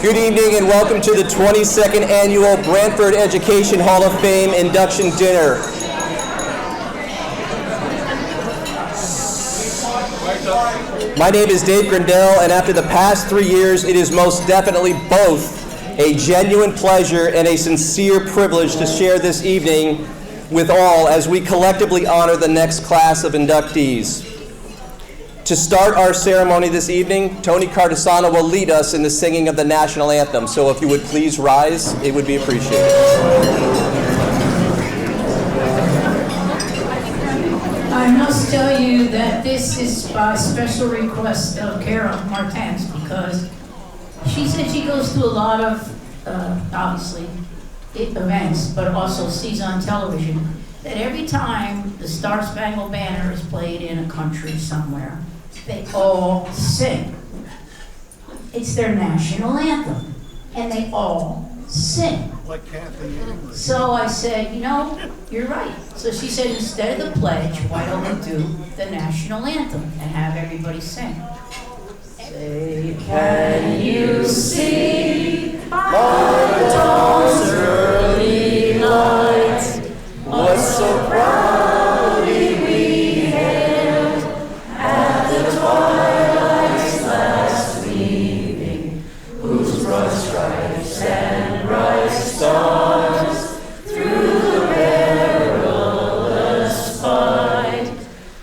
Good evening and welcome to the 22nd Annual Branford Education Hall of Fame Induction Dinner. My name is Dave Grindell, and after the past 3 years, it is most definitely both a genuine pleasure and a sincere privilege to share this evening with all as we collectively honor the next class of inductees. To start our ceremony this evening, Tony Cardesano will lead us in the singing of the national anthem. So if you would please rise, it would be appreciated. I must tell you that this is by special request of Carol Martens, because she said she goes to a lot of, obviously, events, but also sees on television that every time the Star Spangled Banner is played in a country somewhere, they all sing. It's their national anthem, and they all sing. Like Kathy. So I said, you're right. So she said, instead of the pledge, why don't we do the national anthem and have everybody sing? Say, can you see by the dawn's early light what so proudly we hailed at the twilight's last gleaming, whose broad stripes and bright stars through the perilous fight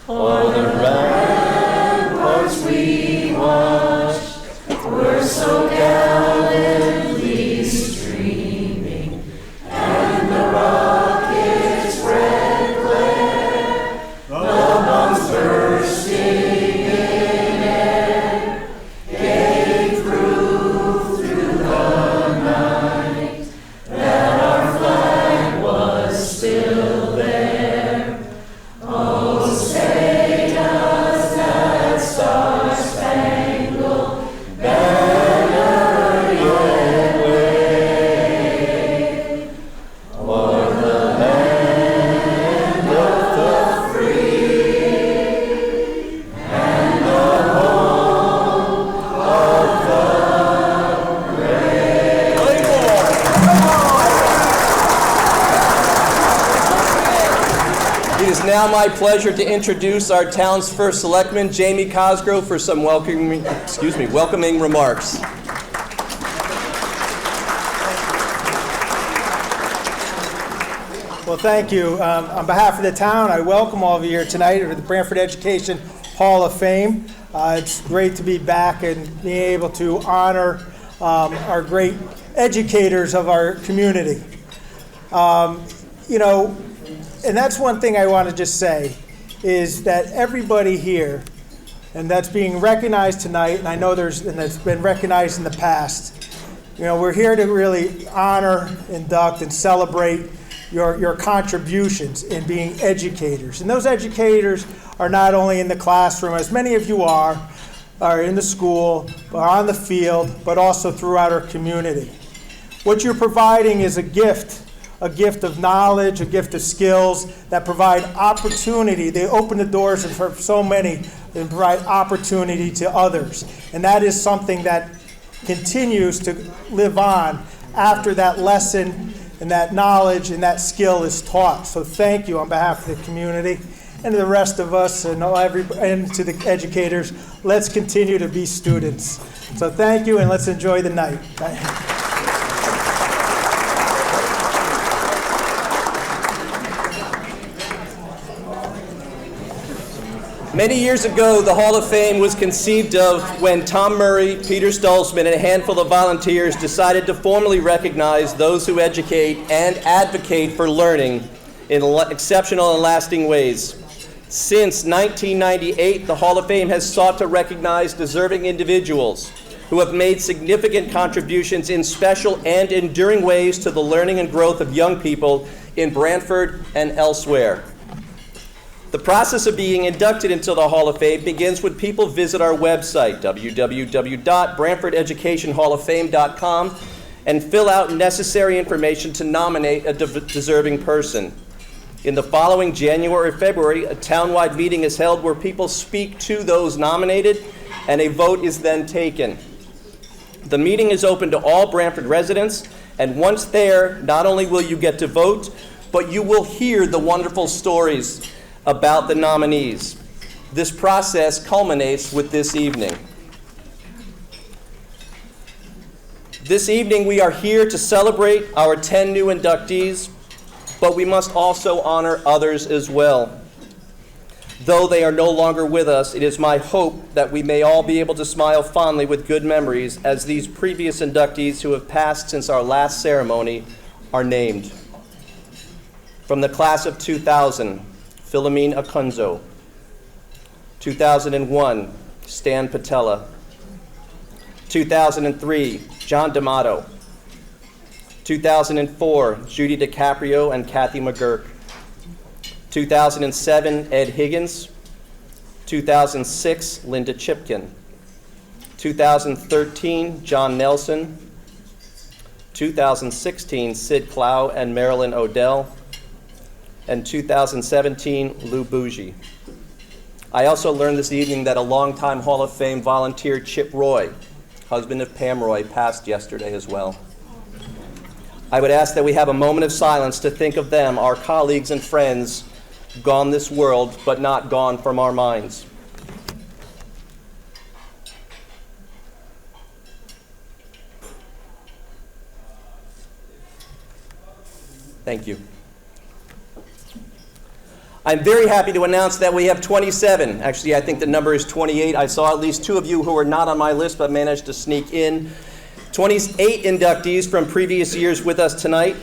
o'er the ramparts we watched were so gallantly streaming, and the rocket's red glare, the bombs bursting in air, gave proof through the night that our flag was still there. Oh, say does that star-spangled banner yet wave o'er the land of the free and the home of the brave? It is now my pleasure to introduce our town's first selectman, Jamie Cosgrove, for some welcoming remarks. Well, thank you. On behalf of the town, I welcome all of you here tonight at the Branford Education Hall of Fame. It's great to be back and being able to honor our great educators of our community. And that's one thing I want to just say, is that everybody here, and that's being recognized tonight, and I know that's been recognized in the past, we're here to really honor, induct, and celebrate your contributions in being educators. And those educators are not only in the classroom, as many of you are in the school, are on the field, but also throughout our community. What you're providing is a gift of knowledge, a gift of skills that provide opportunity. They open the doors for so many and provide opportunity to others. And that is something that continues to live on after that lesson and that knowledge and that skill is taught. So thank you on behalf of the community and to the rest of us and to the educators. Let's continue to be students. So thank you, and let's enjoy the night. Many years ago, the Hall of Fame was conceived of when Tom Murray, Peter Stolzman, and a handful of volunteers decided to formally recognize those who educate and advocate for learning in exceptional and lasting ways. Since 1998, the Hall of Fame has sought to recognize deserving individuals who have made significant contributions in special and enduring ways to the learning and growth of young people in Branford and elsewhere. The process of being inducted into the Hall of Fame begins when people visit our website, www.branfordeducationhalloffame.com, and fill out necessary information to nominate a deserving person. In the following January or February, a townwide meeting is held where people speak to those nominated, and a vote is then taken. The meeting is open to all Branford residents, and once there, not only will you get to vote, but you will hear the wonderful stories about the nominees. This process culminates with this evening. This evening, we are here to celebrate our 10 new inductees, but we must also honor others as well. Though they are no longer with us, it is my hope that we may all be able to smile fondly with good memories as these previous inductees who have passed since our last ceremony are named. From the class of 2000, Philomene Akunzo. 2001, Stan Patella. 2003, John D'Amato. 2004, Judy DiCaprio and Kathy McGurk. 2007, Ed Higgins. 2006, Linda Chipkin. 2013, John Nelson. 2016, Sid Clow and Marilyn Odell. And 2017, Lou Bougie. I also learned this evening that a longtime Hall of Fame volunteer, Chip Roy, husband of Pam Roy, passed yesterday as well. I would ask that we have a moment of silence to think of them, our colleagues and friends, gone this world, but not gone from our minds. Thank you. I'm very happy to announce that we have 27. Actually, I think the number is 28. I saw at least 2 of you who were not on my list but managed to sneak in. 28 inductees from previous years with us tonight.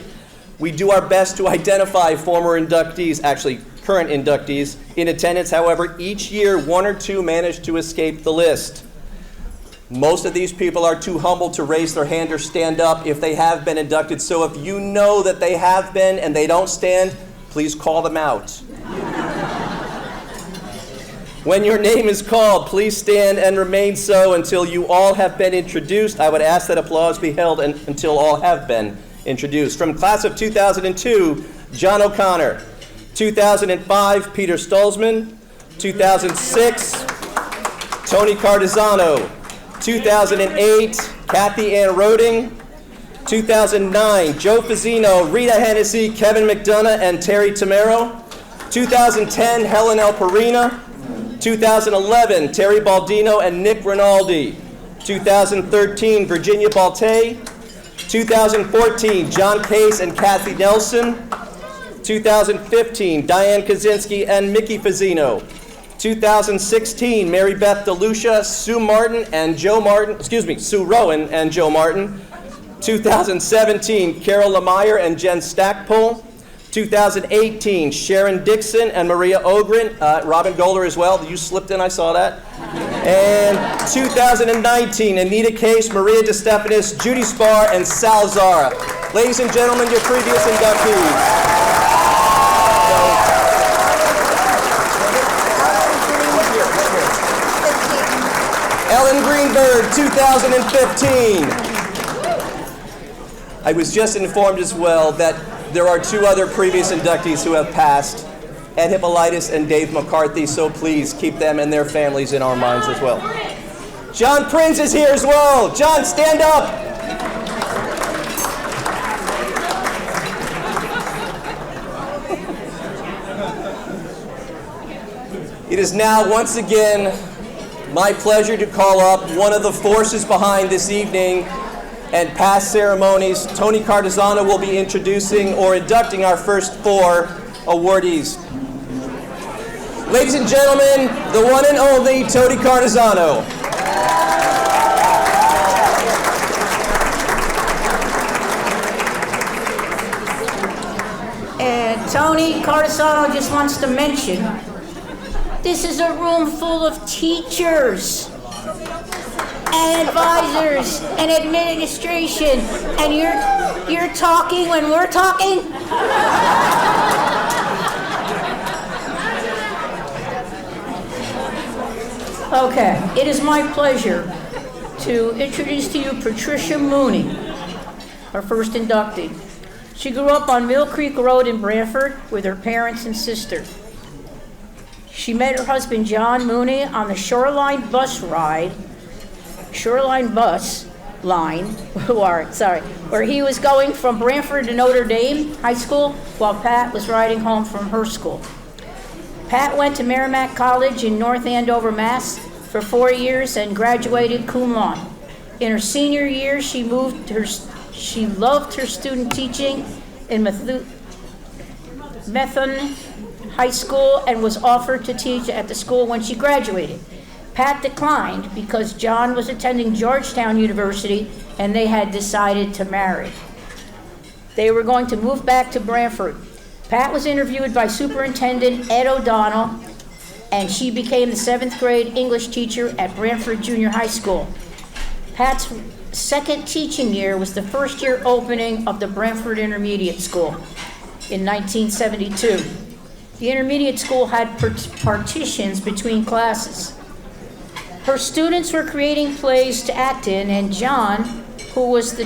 We do our best to identify former inductees, actually current inductees, in attendance. However, each year 1 or 2 manage to escape the list. Most of these people are too humble to raise their hand or stand up if they have been inducted. So if you know that they have been and they don't stand, please call them out. When your name is called, please stand and remain so until you all have been introduced. I would ask that applause be held until all have been introduced. From class of 2002, John O'Connor. 2005, Peter Stolzman. 2006, Tony Cardizano. 2008, Kathy Ann Roding. 2009, Joe Fazzino, Rita Hennessy, Kevin McDonough, and Terry Tamero. 2010, Helen L. Perina. 2011, Terry Baldino and Nick Rinaldi. 2013, Virginia Balté. 2014, John Pace and Kathy Nelson. 2015, Diane Kaczynski and Mickey Fazzino. 2016, Mary Beth DeLucia, Sue Rowan and Joe Martin. 2017, Carol Lemire and Jen Stackpole. 2018, Sharon Dixon and Maria Ogren, Robin Golder as well. You slipped in, I saw that. And 2019, Anita Case, Maria DeStefanis, Judy Spar, and Sal Zara. Ladies and gentlemen, your previous inductees. Ellen Greenberg, 2015. I was just informed as well that there are 2 other previous inductees who have passed, Ed Hippolytus and Dave McCarthy, so please keep them and their families in our minds as well. John Prince is here as well. John, stand up. It is now once again my pleasure to call up one of the forces behind this evening and past ceremonies. Tony Cardizano will be introducing or inducting our first 4 awardees. Ladies and gentlemen, the one and only Tony Cardizano. And Tony Cardizano just wants to mention, this is a room full of teachers and advisors and administration, and you're talking when we're talking? Okay, it is my pleasure to introduce to you Patricia Mooney, our first inductee. She grew up on Mill Creek Road in Branford with her parents and sister. She met her husband John Mooney on the Shoreline bus where he was going from Branford to Notre Dame High School while Pat was riding home from her school. Pat went to Merrimack College in North Andover, Mass. for 4 years and graduated cum laude. In her senior year, she loved her student teaching in Methuen High School and was offered to teach at the school when she graduated. Pat declined because John was attending Georgetown University and they had decided to marry. They were going to move back to Branford. Pat was interviewed by Superintendent Ed O'Donnell, and she became the 7th grade English teacher at Branford Junior High School. Pat's second teaching year was the first year opening of the Branford Intermediate School in 1972. The intermediate school had partitions between classes. Her students were creating plays to act in, and John, who was the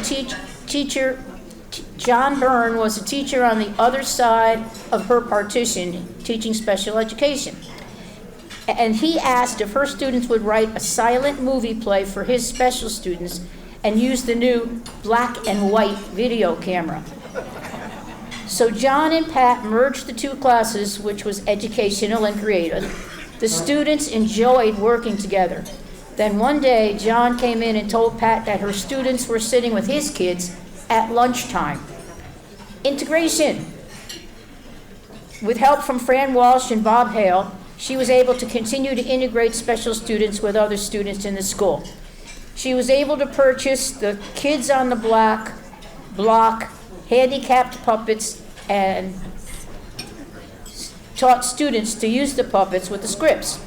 teacher, John Byrne was a teacher on the other side of her partition, teaching special education. And he asked if her students would write a silent movie play for his special students and use the new black and white video camera. So John and Pat merged the two classes, which was educational and creative. The students enjoyed working together. Then one day, John came in and told Pat that her students were sitting with his kids at lunchtime. Integration. With help from Fran Walsh and Bob Hale, she was able to continue to integrate special students with other students in the school. She was able to purchase the Kids on the Block handicapped puppets and taught students to use the puppets with the scripts,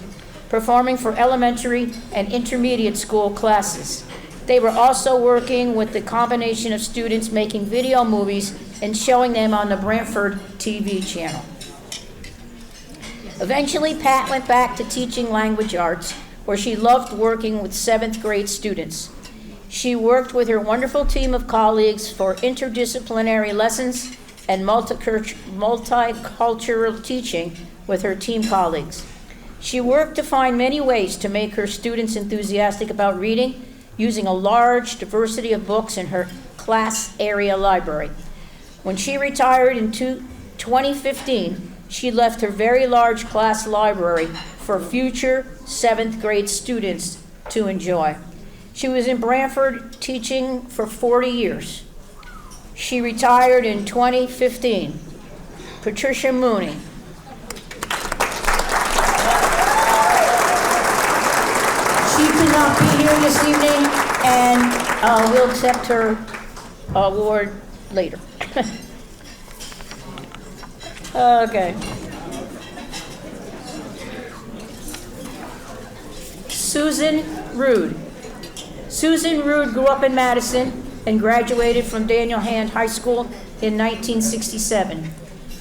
performing for elementary and intermediate school classes. They were also working with the combination of students making video movies and showing them on the Branford TV channel. Eventually, Pat went back to teaching language arts, where she loved working with 7th grade students. She worked with her wonderful team of colleagues for interdisciplinary lessons and multicultural teaching with her team colleagues. She worked to find many ways to make her students enthusiastic about reading, using a large diversity of books in her class area library. When she retired in 2015, she left her very large class library for future 7th grade students to enjoy. She was in Branford teaching for 40 years. She retired in 2015. Patricia Mooney. She could not be here this evening, and we'll accept her award later. Okay. Susan Rood. Susan Rood grew up in Madison and graduated from Daniel Hand High School in 1967.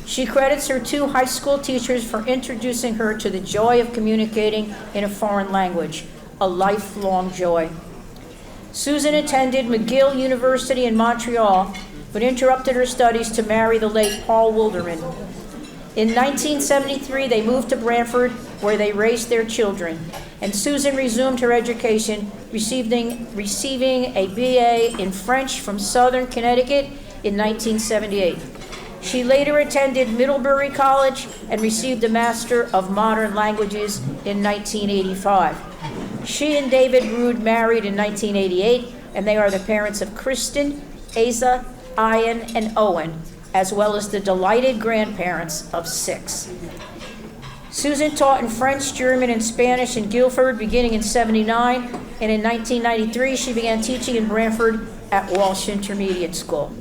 She credits her 2 high school teachers for introducing her to the joy of communicating in a foreign language, a lifelong joy. Susan attended McGill University in Montreal, but interrupted her studies to marry the late Paul Wilderman. In 1973, they moved to Branford, where they raised their children, and Susan resumed her education, receiving a BA in French from Southern Connecticut in 1978. She later attended Middlebury College and received a Master of Modern Languages in 1985. She and David Rood married in 1988, and they are the parents of Kristen, Asa, Ian, and Owen, as well as the delighted grandparents of 6. Susan taught in French, German, and Spanish in Guilford beginning in '79, and in 1993 she began teaching in Branford at Walsh Intermediate School,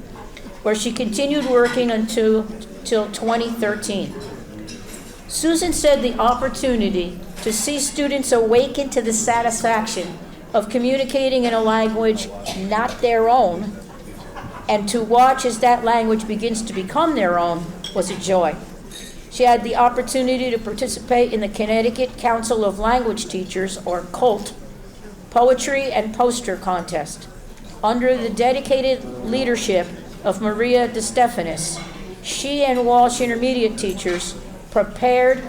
where she continued working until 2013. Susan said the opportunity to see students awaken to the satisfaction of communicating in a language not their own, and to watch as that language begins to become their own, was a joy. She had the opportunity to participate in the Connecticut Council of Language Teachers, or COLT, poetry and poster contest. Under the dedicated leadership of Maria DeStefanis, she and Walsh Intermediate teachers prepared,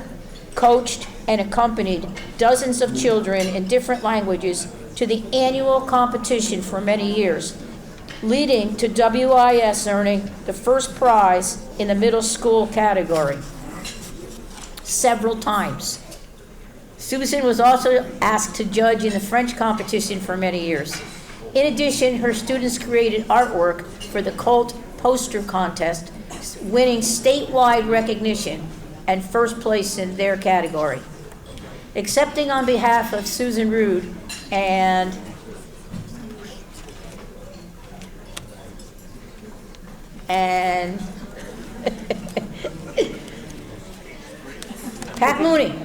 coached, and accompanied dozens of children in different languages to the annual competition for many years, leading to WIS earning the first prize in the middle school category several times. Susan was also asked to judge in the French competition for many years. In addition, her students created artwork for the Colt Poster Contest, winning statewide recognition and first place in their category. Accepting on behalf of Susan Rude and Pat Mooney.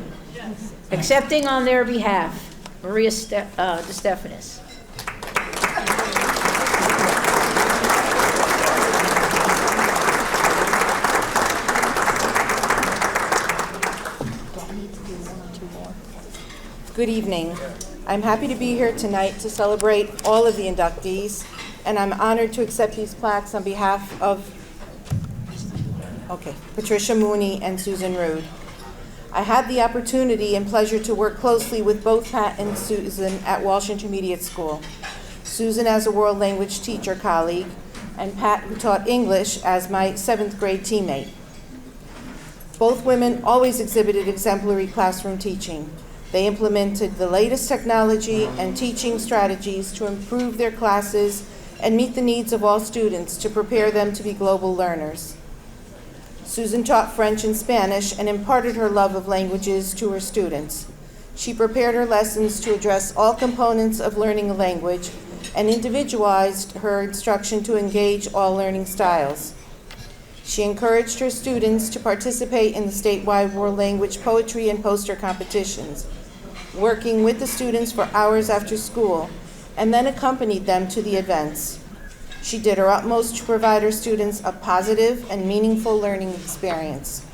Accepting on their behalf, Maria DeStephanis. Good evening. I'm happy to be here tonight to celebrate all of the inductees, and I'm honored to accept these plaques on behalf of Patricia Mooney and Susan Rude. I had the opportunity and pleasure to work closely with both Pat and Susan at Walsh Intermediate School. Susan as a world language teacher colleague, and Pat, who taught English, as my 7th grade teammate. Both women always exhibited exemplary classroom teaching. They implemented the latest technology and teaching strategies to improve their classes and meet the needs of all students to prepare them to be global learners. Susan taught French and Spanish and imparted her love of languages to her students. She prepared her lessons to address all components of learning a language and individualized her instruction to engage all learning styles. She encouraged her students to participate in the statewide world language poetry and poster competitions, working with the students for hours after school, and then accompanied them to the events. She did her utmost to provide her students a positive and meaningful learning experience.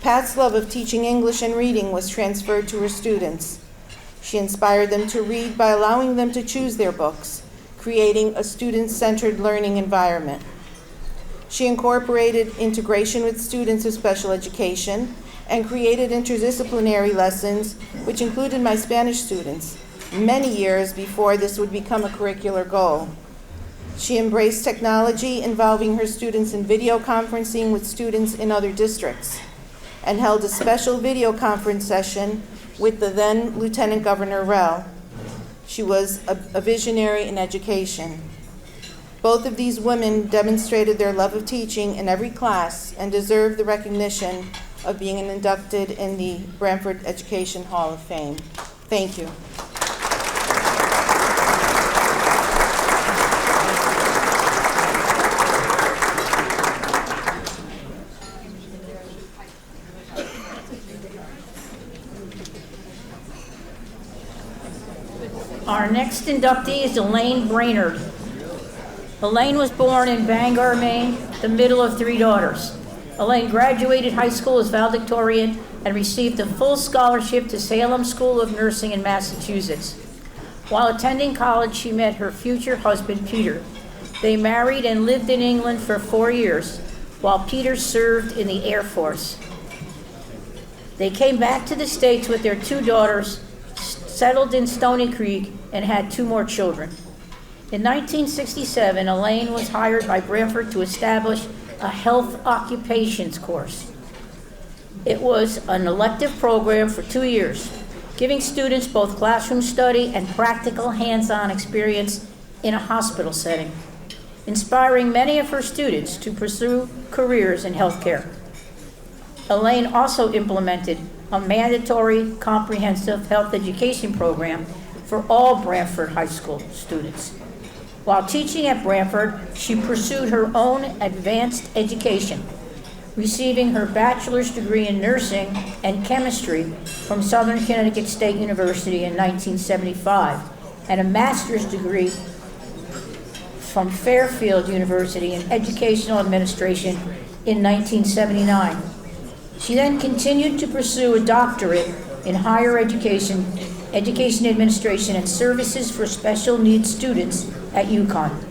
Pat's love of teaching English and reading was transferred to her students. She inspired them to read by allowing them to choose their books, creating a student-centered learning environment. She incorporated integration with students of special education and created interdisciplinary lessons, which included my Spanish students, many years before this would become a curricular goal. She embraced technology involving her students in video conferencing with students in other districts, and held a special video conference session with the then Lieutenant Governor Rell. She was a visionary in education. Both of these women demonstrated their love of teaching in every class and deserve the recognition of being inducted in the Branford Education Hall of Fame. Thank you. Our next inductee is Elaine Brainerd. Elaine was born in Bangor, Maine, the middle of 3 daughters. Elaine graduated high school as valedictorian and received a full scholarship to Salem School of Nursing in Massachusetts. While attending college, she met her future husband, Peter. They married and lived in England for 4 years, while Peter served in the Air Force. They came back to the States with their 2 daughters, settled in Stony Creek, and had 2 more children. In 1967, Elaine was hired by Branford to establish a health occupations course. It was an elective program for 2 years, giving students both classroom study and practical hands-on experience in a hospital setting, inspiring many of her students to pursue careers in healthcare. Elaine also implemented a mandatory comprehensive health education program for all Branford High School students. While teaching at Branford, she pursued her own advanced education, receiving her bachelor's degree in nursing and chemistry from Southern Connecticut State University in 1975, and a master's degree from Fairfield University in educational administration in 1979. She then continued to pursue a doctorate in higher education, education administration, and services for special needs students at UConn.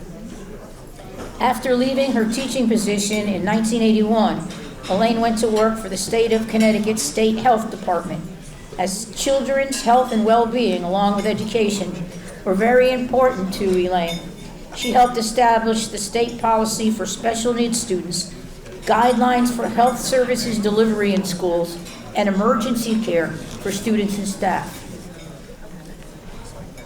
After leaving her teaching position in 1981, Elaine went to work for the State of Connecticut State Health Department as children's health and well-being, along with education, were very important to Elaine. She helped establish the state policy for special needs students, guidelines for health services delivery in schools, and emergency care for students and staff.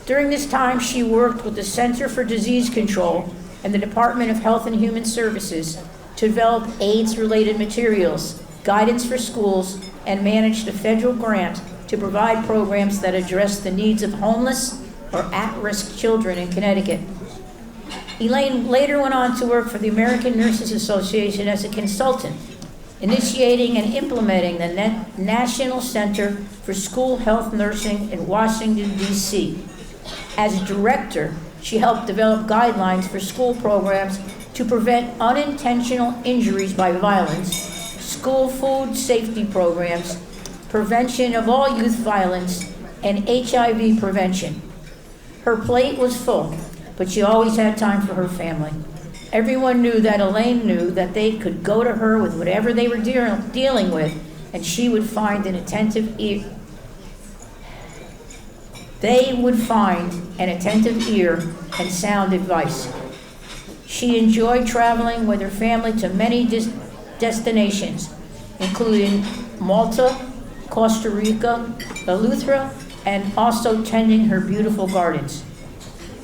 During this time, she worked with the Center for Disease Control and the Department of Health and Human Services to develop AIDS-related materials, guidance for schools, and managed a federal grant to provide programs that address the needs of homeless or at-risk children in Connecticut. Elaine later went on to work for the American Nurses Association as a consultant, initiating and implementing the National Center for School Health Nursing in Washington, D.C. As director, she helped develop guidelines for school programs to prevent unintentional injuries by violence, school food safety programs, prevention of all youth violence, and HIV prevention. Her plate was full, but she always had time for her family. Everyone knew that Elaine knew that they could go to her with whatever they were dealing with, and she would find an attentive ear. They would find an attentive ear and sound advice. She enjoyed traveling with her family to many destinations, including Malta, Costa Rica, Eleuthera, and also tending her beautiful gardens.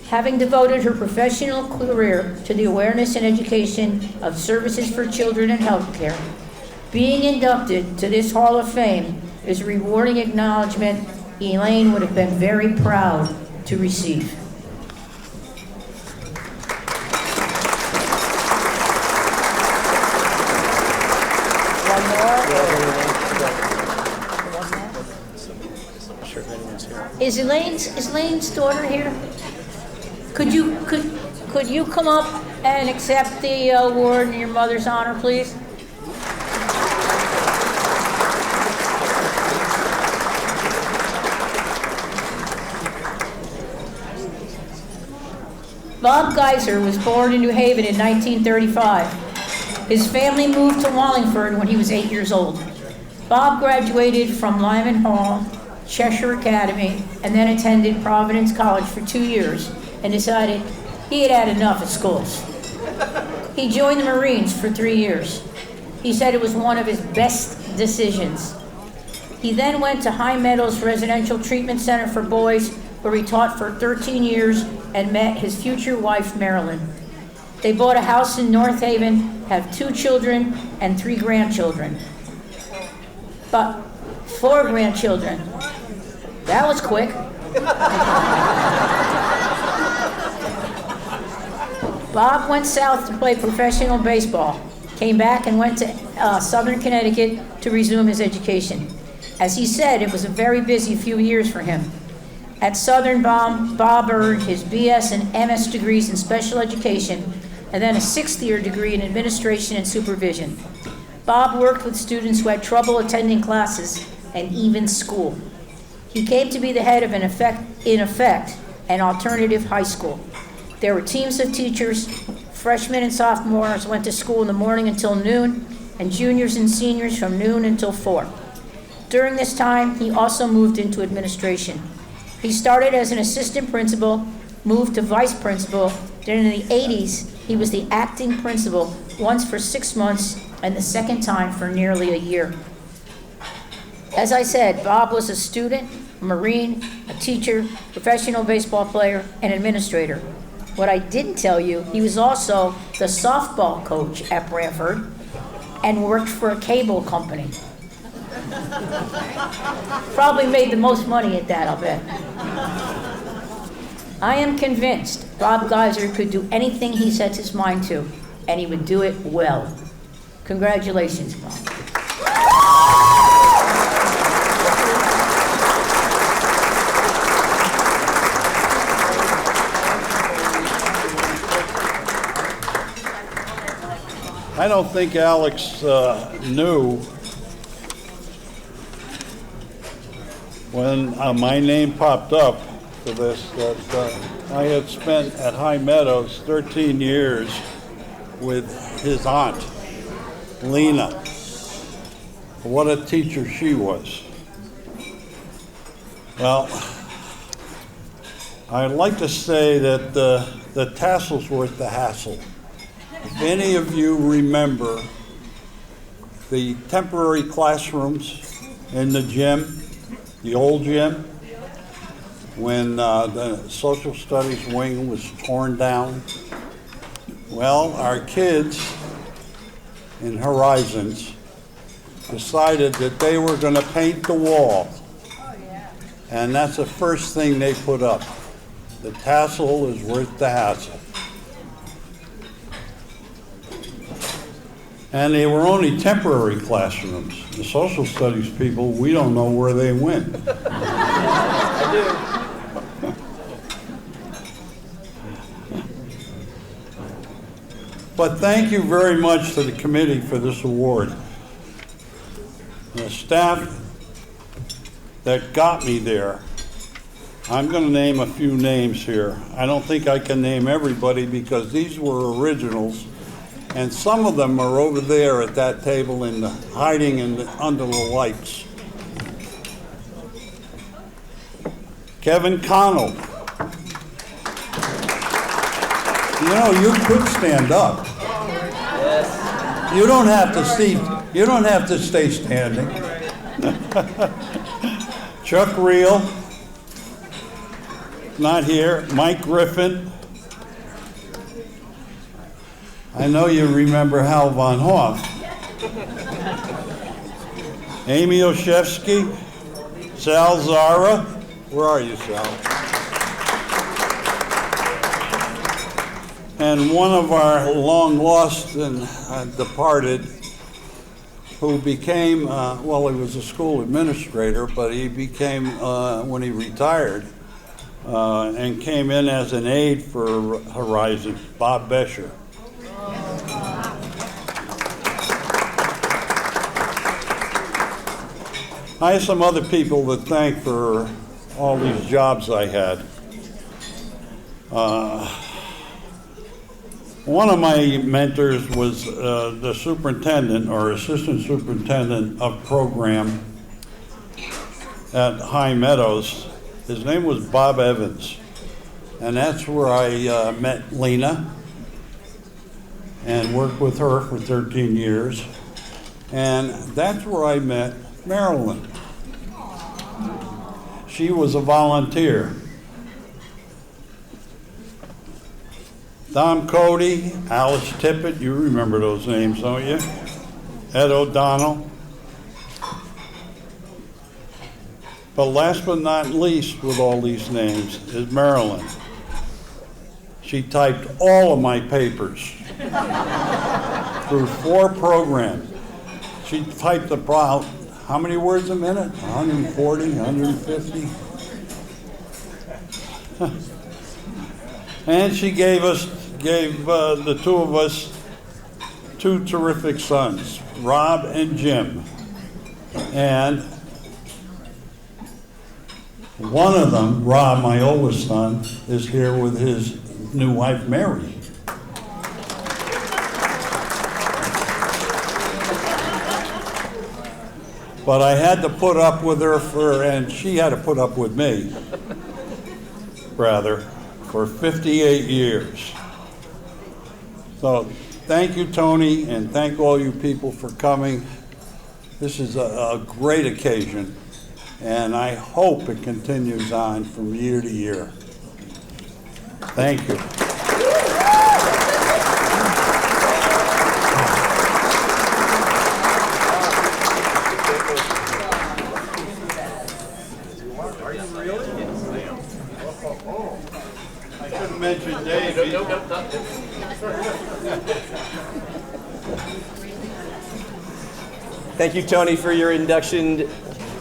Having devoted her professional career to the awareness and education of services for children and healthcare, being inducted to this Hall of Fame is a rewarding acknowledgement Elaine would have been very proud to receive. Is Elaine's daughter here? Could you come up and accept the award in your mother's honor, please? Bob Geiser was born in New Haven in 1935. His family moved to Wallingford when he was 8 years old. Bob graduated from Lyman Hall, Cheshire Academy, and then attended Providence College for 2 years and decided he had had enough of schools. He joined the Marines for 3 years. He said it was one of his best decisions. He then went to High Meadows Residential Treatment Center for Boys, where he taught for 13 years and met his future wife, Marilyn. They bought a house in North Haven, have 2 children and 3 grandchildren. But 4 grandchildren. That was quick. Bob went south to play professional baseball, came back and went to Southern Connecticut to resume his education. As he said, it was a very busy few years for him. At Southern, Bob earned his BS and MS degrees in special education, and then a 6th-year degree in administration and supervision. Bob worked with students who had trouble attending classes and even school. He came to be the head of, in effect, an alternative high school. There were teams of teachers. Freshmen and sophomores went to school in the morning until noon, and juniors and seniors from noon until 4. During this time, he also moved into administration. He started as an assistant principal, moved to vice principal. Then in the 80s, he was the acting principal, once for 6 months and the second time for nearly a year. As I said, Bob was a student, a Marine, a teacher, professional baseball player, and administrator. What I didn't tell you, he was also the softball coach at Branford and worked for a cable company. Probably made the most money at that, I'll bet. I am convinced Bob Geiser could do anything he sets his mind to, and he would do it well. Congratulations, Bob. I don't think Alex knew when my name popped up for this that I had spent at High Meadows 13 years with his aunt, Lena. What a teacher she was. Well, I'd like to say that the tassel's worth the hassle. If any of you remember the temporary classrooms in the gym, the old gym, when the social studies wing was torn down, well, our kids in Horizons decided that they were going to paint the wall. And that's the first thing they put up. The tassel is worth the hassle. And they were only temporary classrooms. The social studies people, we don't know where they went. But thank you very much to the committee for this award. The staff that got me there, I'm going to name a few names here. I don't think I can name everybody because these were originals, and some of them are over there at that table hiding under the lights. Kevin Connell. You know, you could stand up. Yes. You don't have to see. You don't have to stay standing. Chuck Reel, not here. Mike Griffin. I know you remember Hal Von Hoff. Amy Oshevsky, Sal Zara. Where are you, Sal? And one of our long lost and departed, who became, well, he was a school administrator, but he became, when he retired, and came in as an aide for Horizon, Bob Bescher. I have some other people to thank for all these jobs I had. One of my mentors was the superintendent or assistant superintendent of program at High Meadows. His name was Bob Evans. And that's where I met Lena and worked with her for 13 years. And that's where I met Marilyn. She was a volunteer. Tom Cody, Alice Tippett, you remember those names, don't you? Ed O'Donnell. But last but not least with all these names is Marilyn. She typed all of my papers through 4 programs. She typed about, how many words a minute? 140, 150? And she gave the two of us 2 terrific sons, Rob and Jim. And one of them, Rob, my oldest son, is here with his new wife, Mary. But I had to put up with her and she had to put up with me, rather, for 58 years. So thank you, Tony, and thank all you people for coming. This is a great occasion, and I hope it continues on from year to year. Thank you. I should have mentioned Dave. Thank you, Tony, for your induction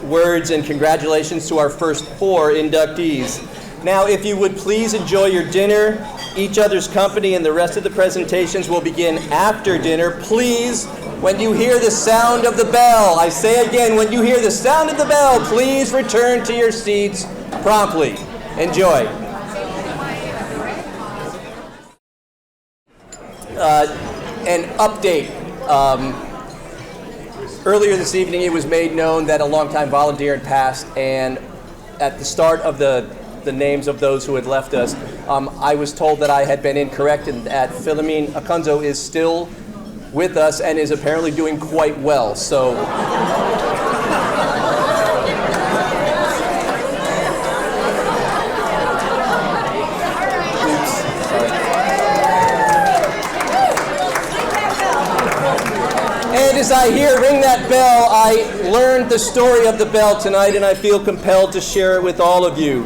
words, and congratulations to our first 4 inductees. Now, if you would please enjoy your dinner, each other's company, and the rest of the presentations will begin after dinner. Please, when you hear the sound of the bell, I say again, when you hear the sound of the bell, please return to your seats promptly. Enjoy. An update. Earlier this evening, it was made known that a longtime volunteer had passed, and at the start of the the names of those who had left us. I was told that I had been incorrect and that Philomene Akunzo is still with us and is apparently doing quite well. So. And as I hear ring that bell, I learned the story of the bell tonight, and I feel compelled to share it with all of you.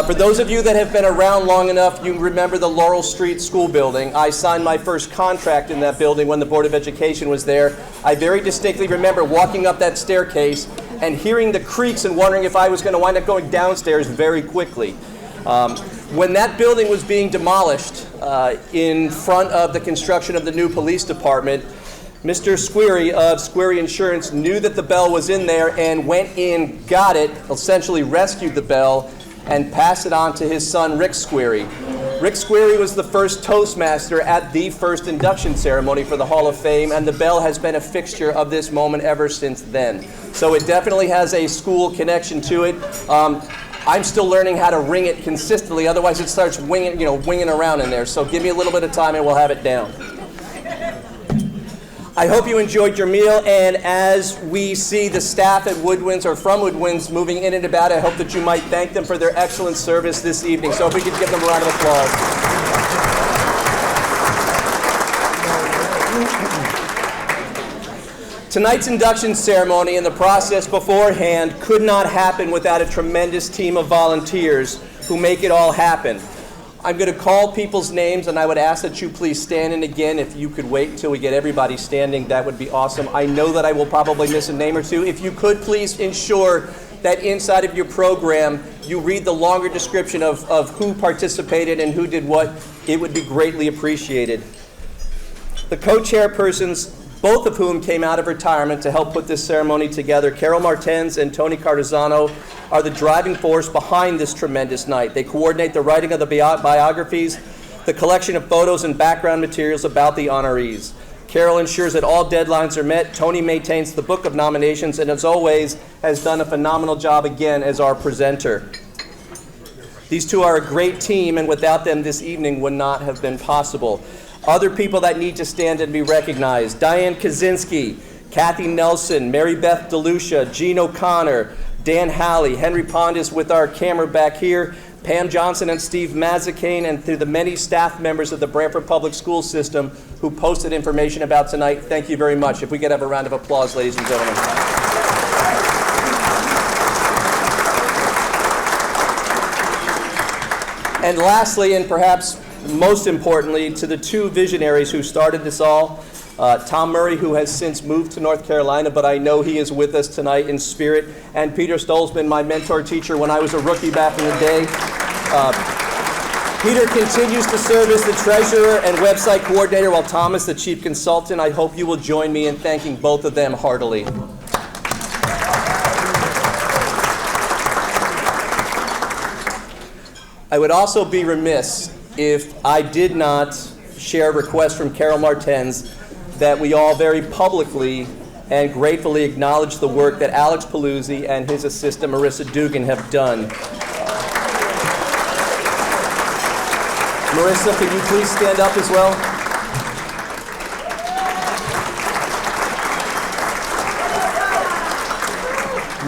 For those of you that have been around long enough, you remember the Laurel Street School building. I signed my first contract in that building when the Board of Education was there. I very distinctly remember walking up that staircase and hearing the creaks and wondering if I was going to wind up going downstairs very quickly. When that building was being demolished in front of the construction of the new police department, Mr. Squeary of Squeary Insurance knew that the bell was in there and went in, got it, essentially rescued the bell, and passed it on to his son, Rick Squeary. Rick Squeary was the first Toastmaster at the first induction ceremony for the Hall of Fame, and the bell has been a fixture of this moment ever since then. So it definitely has a school connection to it. I'm still learning how to ring it consistently, otherwise it starts winging around in there. So give me a little bit of time and we'll have it down. I hope you enjoyed your meal, and as we see the staff at Woodwinds or from Woodwinds moving in and about, I hope that you might thank them for their excellent service this evening. So if we could give them a round of applause. Tonight's induction ceremony and the process beforehand could not happen without a tremendous team of volunteers who make it all happen. I'm going to call people's names, and I would ask that you please stand. And again, if you could wait until we get everybody standing, that would be awesome. I know that I will probably miss a name or two. If you could please ensure that inside of your program you read the longer description of who participated and who did what, it would be greatly appreciated. The co-chairpersons, both of whom came out of retirement to help put this ceremony together, Carol Martens and Tony Cardizano, are the driving force behind this tremendous night. They coordinate the writing of the biographies, the collection of photos and background materials about the honorees. Carol ensures that all deadlines are met. Tony maintains the book of nominations and, as always, has done a phenomenal job again as our presenter. These two are a great team, and without them this evening would not have been possible. Other people that need to stand and be recognized: Diane Kaczynski, Kathy Nelson, Mary Beth DeLucia, Jean O'Connor, Dan Halley, Henry Pondis with our camera back here, Pam Johnson and Steve Mazzacane, and through the many staff members of the Branford Public School System who posted information about tonight. Thank you very much. If we could have a round of applause, ladies and gentlemen. And lastly, and perhaps most importantly, to the two visionaries who started this all, Tom Murray, who has since moved to North Carolina, but I know he is with us tonight in spirit, and Peter Stolzman, my mentor teacher when I was a rookie back in the day. Peter continues to serve as the treasurer and website coordinator, while Tom is the chief consultant. I hope you will join me in thanking both of them heartily. I would also be remiss if I did not share a request from Carol Martens that we all very publicly and gratefully acknowledge the work that Alex Paluzzi and his assistant Marissa Dugan have done. Marissa, could you please stand up as well?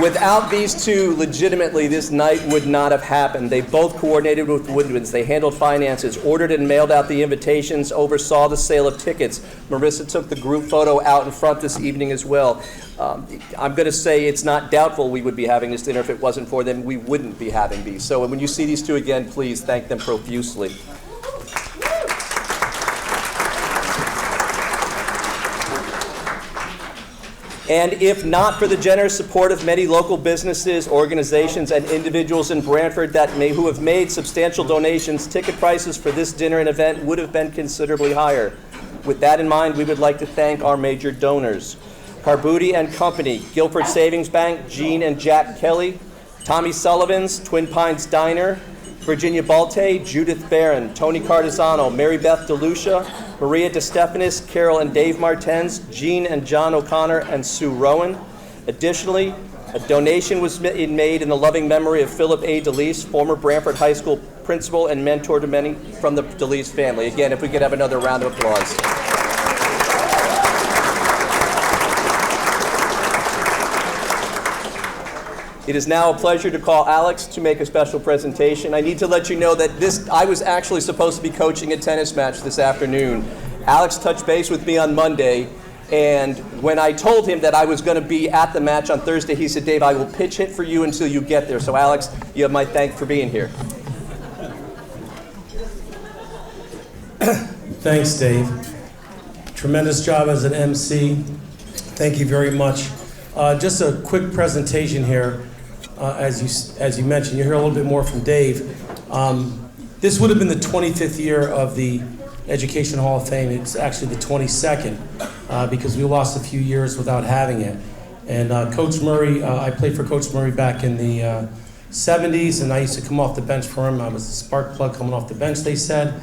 Without these two, legitimately, this night would not have happened. They both coordinated with Woodwinds. They handled finances, ordered and mailed out the invitations, oversaw the sale of tickets. Marissa took the group photo out in front this evening as well. I'm going to say it's not doubtful we would be having this dinner if it wasn't for them. We wouldn't be having these. So when you see these two again, please thank them profusely. And if not for the generous support of many local businesses, organizations, and individuals in Branford who have made substantial donations, ticket prices for this dinner and event would have been considerably higher. With that in mind, we would like to thank our major donors: Carbuti and Company, Guilford Savings Bank, Gene and Jack Kelly, Tommy Sullivan's, Twin Pines Diner, Virginia Balte, Judith Barron, Tony Cardizano, Mary Beth DeLucia, Maria DeStefanis, Carol and Dave Martens, Jean and John O'Connor, and Sue Rowan. Additionally, A donation was made in the loving memory of Philip A. DeLeese, former Branford High School principal and mentor to many from the DeLeese family. Again, if we could have another round of applause. It is now a pleasure to call Alex to make a special presentation. I need to let you know that I was actually supposed to be coaching a tennis match this afternoon. Alex touched base with me on Monday, and when I told him that I was going to be at the match on Thursday, he said, "Dave, I will pitch hit for you until you get there." So Alex, you have my thanks for being here. Thanks, Dave. Tremendous job as an MC. Thank you very much. Just a quick presentation here. As you mentioned, you'll hear a little bit more from Dave. This would have been the 25th year of the Education Hall of Fame. It's actually the 22nd because we lost a few years without having it. And Coach Murray, I played for Coach Murray back in the 70s, and I used to come off the bench for him. I was the spark plug coming off the bench, they said.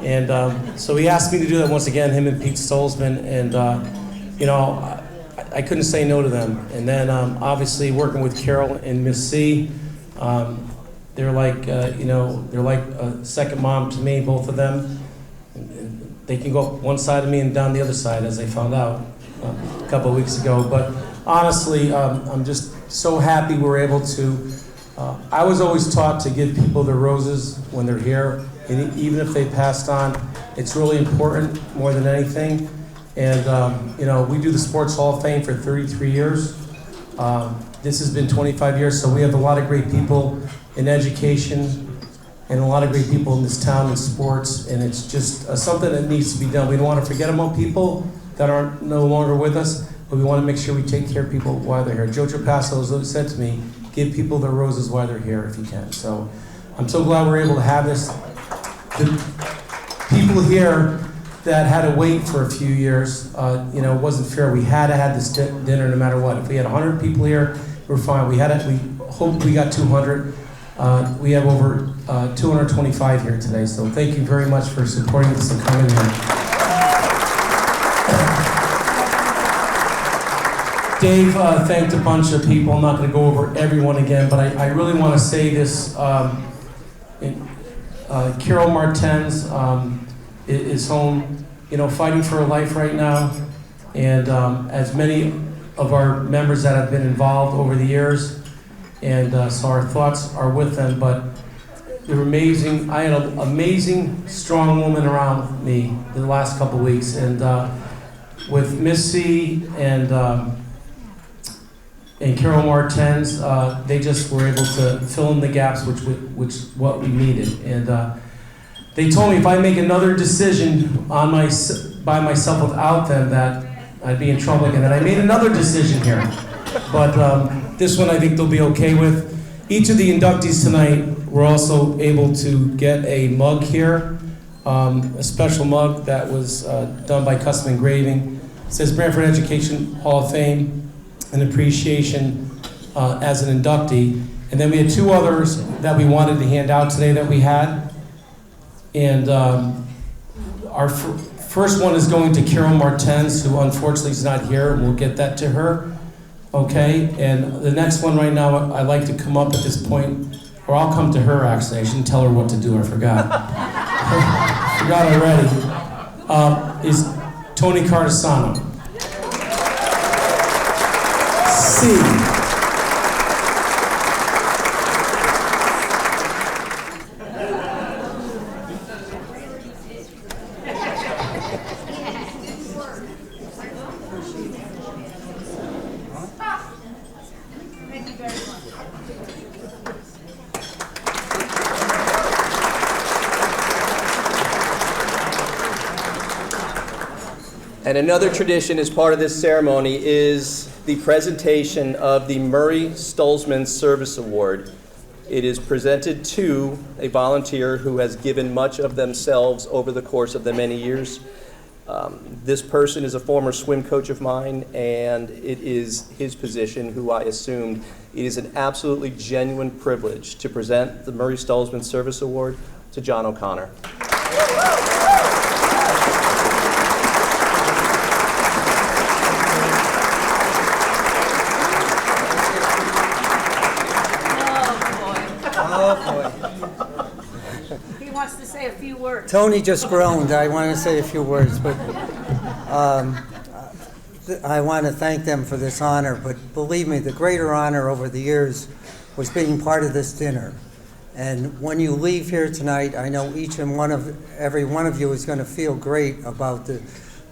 And so he asked me to do that once again, him and Pete Stolzman. And, I couldn't say no to them. And then obviously working with Carol and Miss C, they're like, they're like a second mom to me, both of them. And they can go up one side of me and down the other side, as I found out a couple of weeks ago. But honestly, I'm just so happy we're able to. I was always taught to give people their roses when they're here, and even if they passed on, it's really important more than anything. And, we do the Sports Hall of Fame for 33 years. This has been 25 years, so we have a lot of great people in education and a lot of great people in this town in sports, and it's just something that needs to be done. We don't want to forget about people that aren't no longer with us, but we want to make sure we take care of people while they're here. Joe Trapasso has always said to me, give people their roses while they're here if you can. So I'm so glad we're able to have this. The people here that had to wait for a few years, it wasn't fair. We had to have this dinner no matter what. If we had 100 people here, we're fine. We hoped we got 200. We have over 225 here today, so thank you very much for supporting us and coming here. Dave thanked a bunch of people. I'm not going to go over everyone again, but I really want to say this. Carol Martens, is home, fighting for her life right now. And as many of our members that have been involved over the years, and so our thoughts are with them, but they're amazing. I had an amazing, strong woman around me the last couple of weeks, and with Miss C and Carol Martens, they just were able to fill in the gaps, which what we needed. And they told me if I make another decision by myself without them, that I'd be in trouble again. And I made another decision here. But this one I think they'll be okay with. Each of the inductees tonight were also able to get a mug here, a special mug that was done by Custom Engraving. It says Branford Education Hall of Fame, an appreciation as an inductee. And then we had two others that we wanted to hand out today that we had. And our first one is going to Carol Martens, who unfortunately is not here, and we'll get that to her. Okay, and the next one right now, I'd like to come up at this point, or I'll come to her actually. I shouldn't tell her what to do, I forgot. Forgot already. Is Tony Cardasano. C. And another tradition as part of this ceremony is the presentation of the Murray Stolzman Service Award. It is presented to a volunteer who has given much of themselves over the course of the many years. This person is a former swim coach of mine, and it is his position who I assumed. It is an absolutely genuine privilege to present the Murray Stolzman Service Award to John O'Connor. say a few words. Tony just groaned. I want to say a few words, but I want to thank them for this honor. But believe me, the greater honor over the years was being part of this dinner. And when you leave here tonight, I know every one of you is going to feel great about the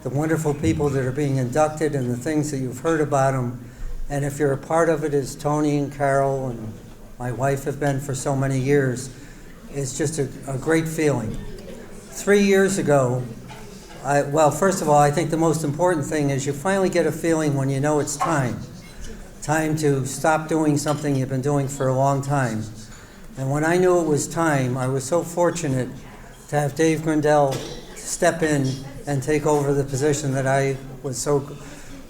wonderful people that are being inducted and the things that you've heard about them. And if you're a part of it, as Tony and Carol and my wife have been for so many years, it's just a great feeling. 3 years ago, first of all, I think the most important thing is you finally get a feeling when you know it's time to stop doing something you've been doing for a long time. And when I knew it was time, I was so fortunate to have Dave Grindell step in and take over the position that I was so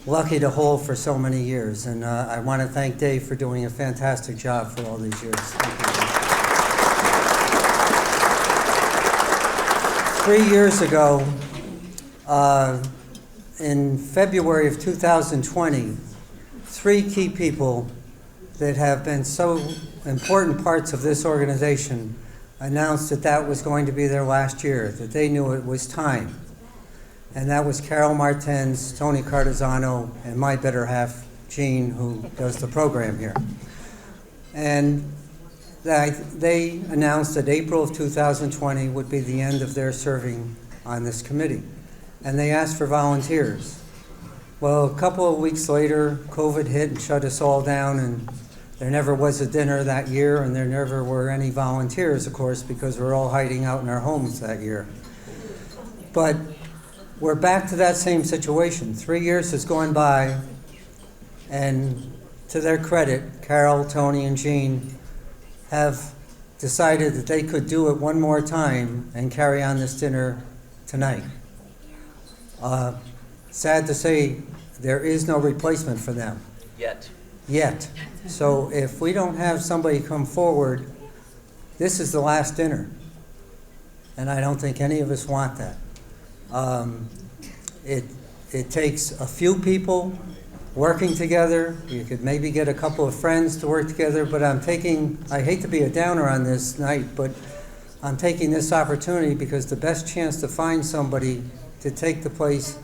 lucky to hold for so many years. And I want to thank Dave for doing a fantastic job for all these years. Thank you. 3 years ago, in February of 2020, 3 key people that have been so important parts of this organization announced that that was going to be their last year, that they knew it was time. And that was Carol Martens, Tony Cardizano, and my better half, Jean, who does the program here. And they announced that April of 2020 would be the end of their serving on this committee. And they asked for volunteers. Well, a couple of weeks later, COVID hit and shut us all down, and there never was a dinner that year, and there never were any volunteers, of course, because we're all hiding out in our homes that year. But we're back to that same situation. 3 years has gone by, and to their credit, Carol, Tony, and Jean have decided that they could do it one more time and carry on this dinner tonight. Sad to say, there is no replacement for them. Yet. So if we don't have somebody come forward, this is the last dinner. And I don't think any of us want that. It takes a few people working together. You could maybe get a couple of friends to work together, but I hate to be a downer on this night, but I'm taking this opportunity because the best chance to find somebody to take the place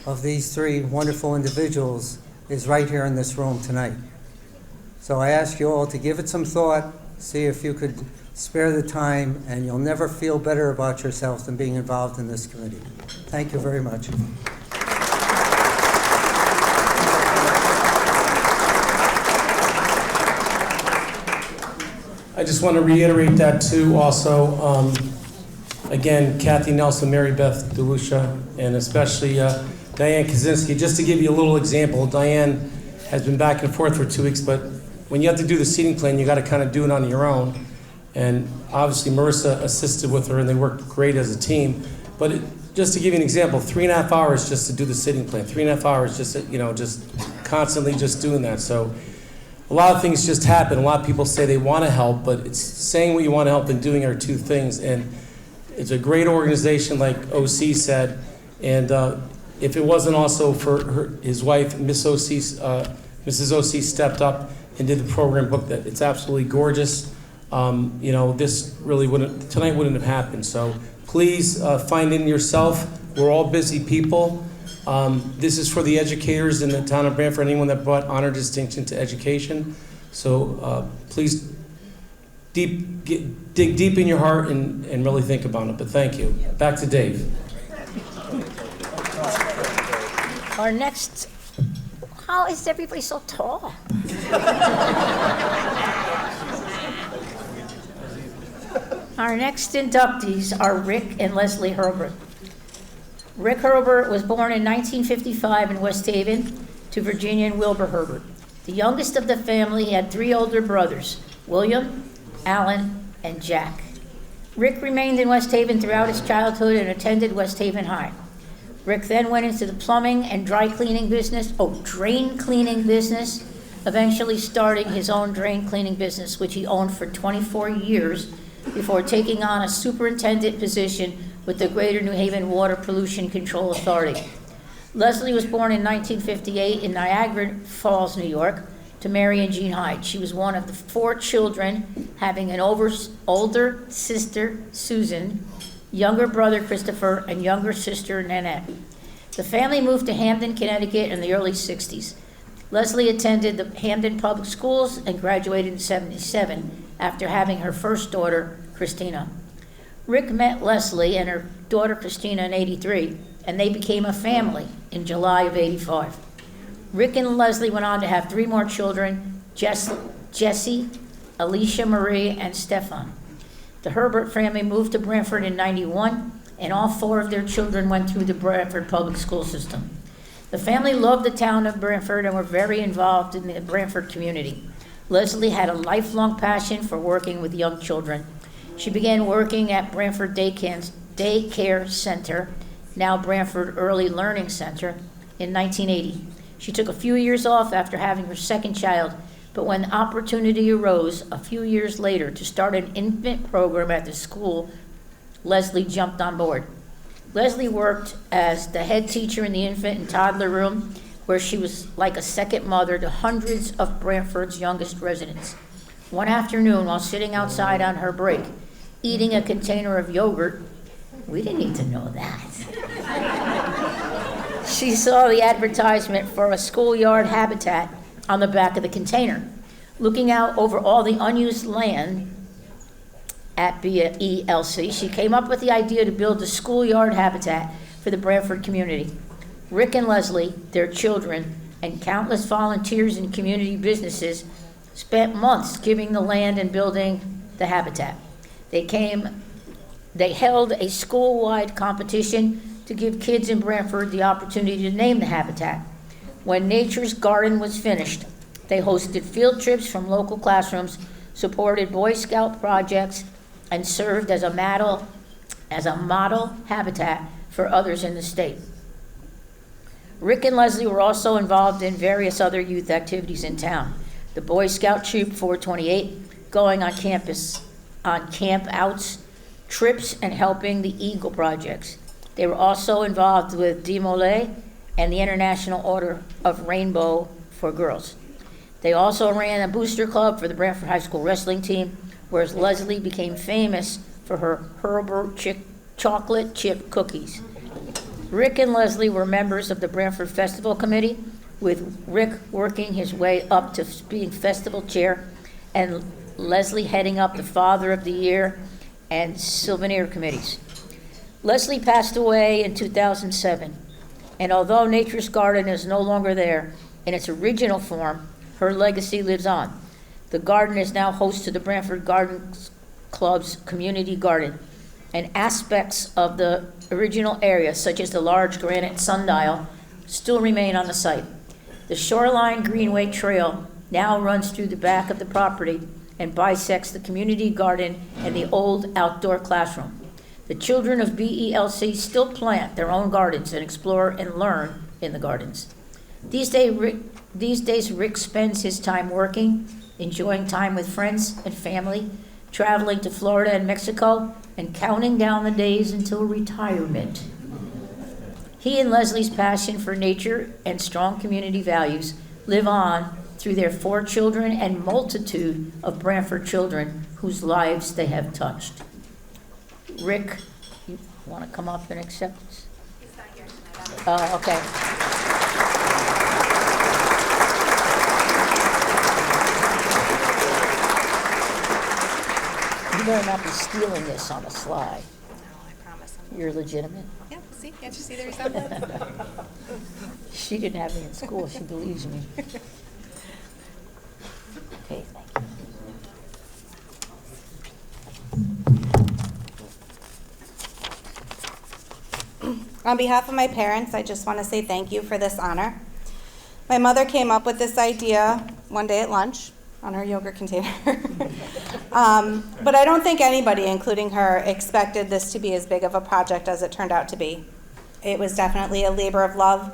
of these 3 wonderful individuals is right here in this room tonight. So I ask you all to give it some thought, see if you could spare the time, and you'll never feel better about yourself than being involved in this committee. Thank you very much. I just want to reiterate that too also. Again, Kathy Nelson, Mary Beth DeLucia, and especially Diane Kaczynski. Just to give you a little example, Diane has been back and forth for 2 weeks, but when you have to do the seating plan, you got to kind of do it on your own. And obviously Marissa assisted with her, and they worked great as a team. But just to give you an example, 3.5 hours just to do the sitting plan, 3.5 hours just constantly just doing that. So a lot of things just happen. A lot of people say they want to help, but it's saying what you want to help and doing are 2 things. And it's a great organization, like OC said. And if it wasn't also for his wife, Mrs. OC stepped up and did the program book. That it's absolutely gorgeous. This really tonight wouldn't have happened. So please find in yourself. We're all busy people. This is for the educators in the town of Branford, anyone that brought honor distinction to education. So please dig deep in your heart and really think about it. But thank you. Back to Dave. Our next, how is everybody so tall? Our next inductees are Rick and Leslie Herbert. Rick Herbert was born in 1955 in West Haven to Virginia and Wilbur Herbert. The youngest of the family had 3 older brothers, William, Alan, and Jack. Rick remained in West Haven throughout his childhood and attended West Haven High. Rick then went into the plumbing and drain cleaning business, eventually starting his own drain cleaning business, which he owned for 24 years before taking on a superintendent position with the Greater New Haven Water Pollution Control Authority. Leslie was born in 1958 in Niagara Falls, New York, to to Mary and Jean Hyde. She was one of the 4 children, having an older sister, Susan, younger brother, Christopher, and younger sister, Nanette. The family moved to Hamden, Connecticut in the early 60s. Leslie attended the Hamden Public Schools and graduated in 77 after having her first daughter, Christina. Rick met Leslie and her daughter, Christina, in 83, and they became a family in July of 85. Rick and Leslie went on to have 3 more children, Jesse, Alicia Marie, and Stefan. The Herbert family moved to Branford in 91, and all 4 of their children went through the Branford public school system. The family loved the town of Branford and were very involved in the Branford community. Leslie had a lifelong passion for working with young children. She began working at Branford Daycare Center, now Branford Early Learning Center, in 1980. She took a few years off after having her second child, but when the opportunity arose a few years later to start an infant program at the school, Leslie jumped on board. Leslie worked as the head teacher in the infant and toddler room, where she was like a second mother to hundreds of Branford's youngest residents. One afternoon, while sitting outside on her break, eating a container of yogurt, we didn't need to know that. She saw the advertisement for a schoolyard habitat on the back of the container. Looking out over all the unused land at BELC, she came up with the idea to build a schoolyard habitat for the Branford community. Rick and Leslie, their children, and countless volunteers and community businesses spent months giving the land and building the habitat. They held a school-wide competition to give kids in Branford the opportunity to name the habitat. When Nature's Garden was finished, they hosted field trips from local classrooms, supported Boy Scout projects, and served as a model habitat for others in the state. Rick and Leslie were also involved in various other youth activities in town. The Boy Scout Troop 428, going on camp outs, trips, and helping the Eagle projects. They were also involved with Demolay and the International Order of Rainbow for Girls. They also ran a booster club for the Branford High School wrestling team, whereas Leslie became famous for her Herbert chocolate chip cookies. Rick and Leslie were members of the Branford Festival Committee, with Rick working his way up to being festival chair and Leslie heading up the Father of the Year and souvenir committees. Leslie passed away in 2007, and although Nature's Garden is no longer there in its original form, her legacy lives on. The garden is now host to the Branford Garden Club's community garden, and aspects of the original area, such as the large granite sundial, still remain on the site. The Shoreline Greenway Trail now runs through the back of the property and bisects the community garden and the old outdoor classroom. The children of BELC still plant their own gardens and explore and learn in the gardens. These days, Rick spends his time working, enjoying time with friends and family, traveling to Florida and Mexico, and counting down the days until retirement. He and Leslie's passion for nature and strong community values live on through their 4 children and multitude of Branford children whose lives they have touched. Rick, you want to come up and accept this? He's not here tonight. Oh, okay. You better not be stealing this on the sly. No, I promise. You're legitimate. Yeah, see? Can't you see the resemblance? She didn't have me in school. She believes me. Okay, thank you. On behalf of my parents, I just want to say thank you for this honor. My mother came up with this idea one day at lunch on her yogurt container. But I don't think anybody, including her, expected this to be as big of a project as it turned out to be. It was definitely a labor of love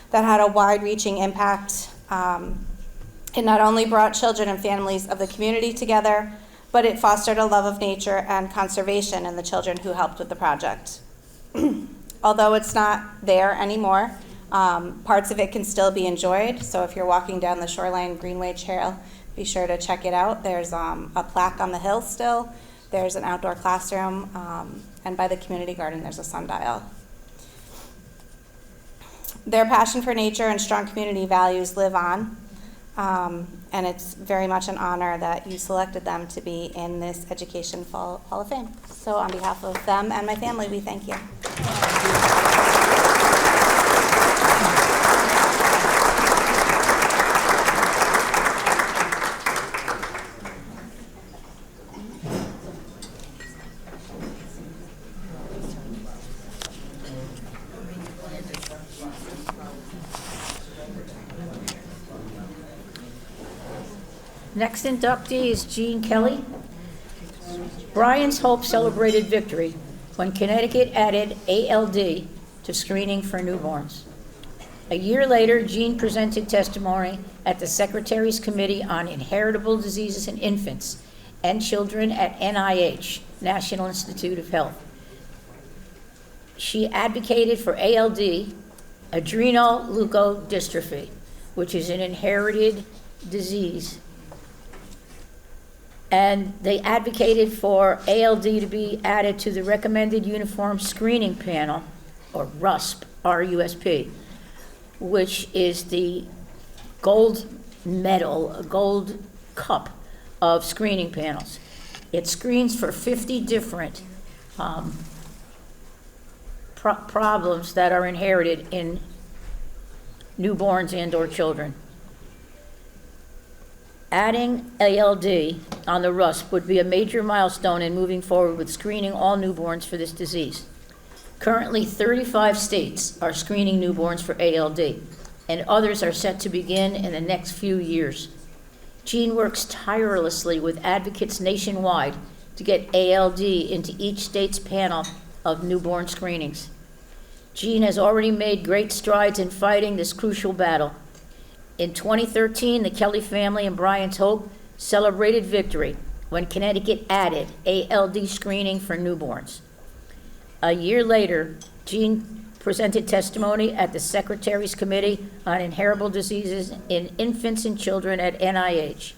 that had a wide-reaching impact. It not only brought children and families of the community together, but it fostered a love of nature and conservation in the children who helped with the project. Although it's not there anymore, Parts of it can still be enjoyed, so if you're walking down the Shoreline Greenway Trail, be sure to check it out. There's a plaque on the hill still, there's an outdoor classroom, and by the community garden there's a sundial. Their passion for nature and strong community values live on, and it's very much an honor that you selected them to be in this Education Hall of Fame. So on behalf of them and my family, we thank you. Next inductee is Jean Kelly. Brian's Hope celebrated victory when Connecticut added ALD to screening for newborns. A year later, Jean presented testimony at the Secretary's Committee on Inheritable Diseases in Infants and Children at NIH, National Institute of Health. She advocated for ALD, adrenoleukodystrophy, which is an inherited disease. And they advocated for ALD to be added to the Recommended Uniform Screening Panel, or RUSP, R-U-S-P, which is the gold medal, a gold cup of screening panels. It screens for 50 different problems that are inherited in newborns and or children. Adding ALD on the RUSP would be a major milestone in moving forward with screening all newborns for this disease. Currently, 35 states are screening newborns for ALD, and others are set to begin in the next few years. Jean works tirelessly with advocates nationwide to get ALD into each state's panel of newborn screenings. Jean has already made great strides in fighting this crucial battle. In 2013, the Kelly family and Brian's Hope celebrated victory when Connecticut added ALD screening for newborns. A year later, Jean presented testimony at the Secretary's Committee on Inheritable Diseases in Infants and Children at NIH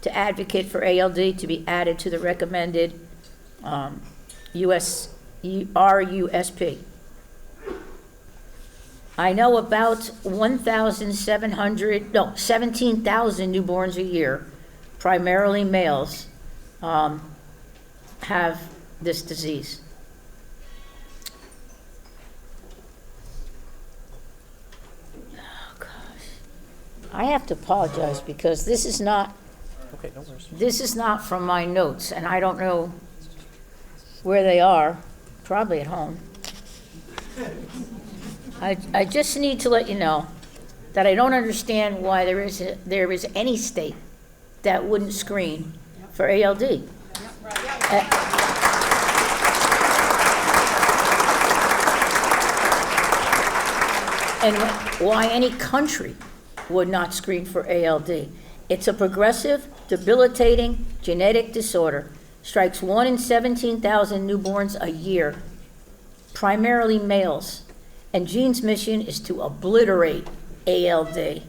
to advocate for ALD to be added to the recommended RUSP. I know about 17,000 newborns a year, primarily males, have this disease. Oh, gosh. I have to apologize because this is not from my notes, and I don't know where they are, probably at home. I just need to let you know that I don't understand why there is any state that wouldn't screen for ALD. And why any country would not screen for ALD. It's a progressive, debilitating genetic disorder. Strikes 1 in 17,000 newborns a year, primarily males. And Jean's mission is to obliterate ALD.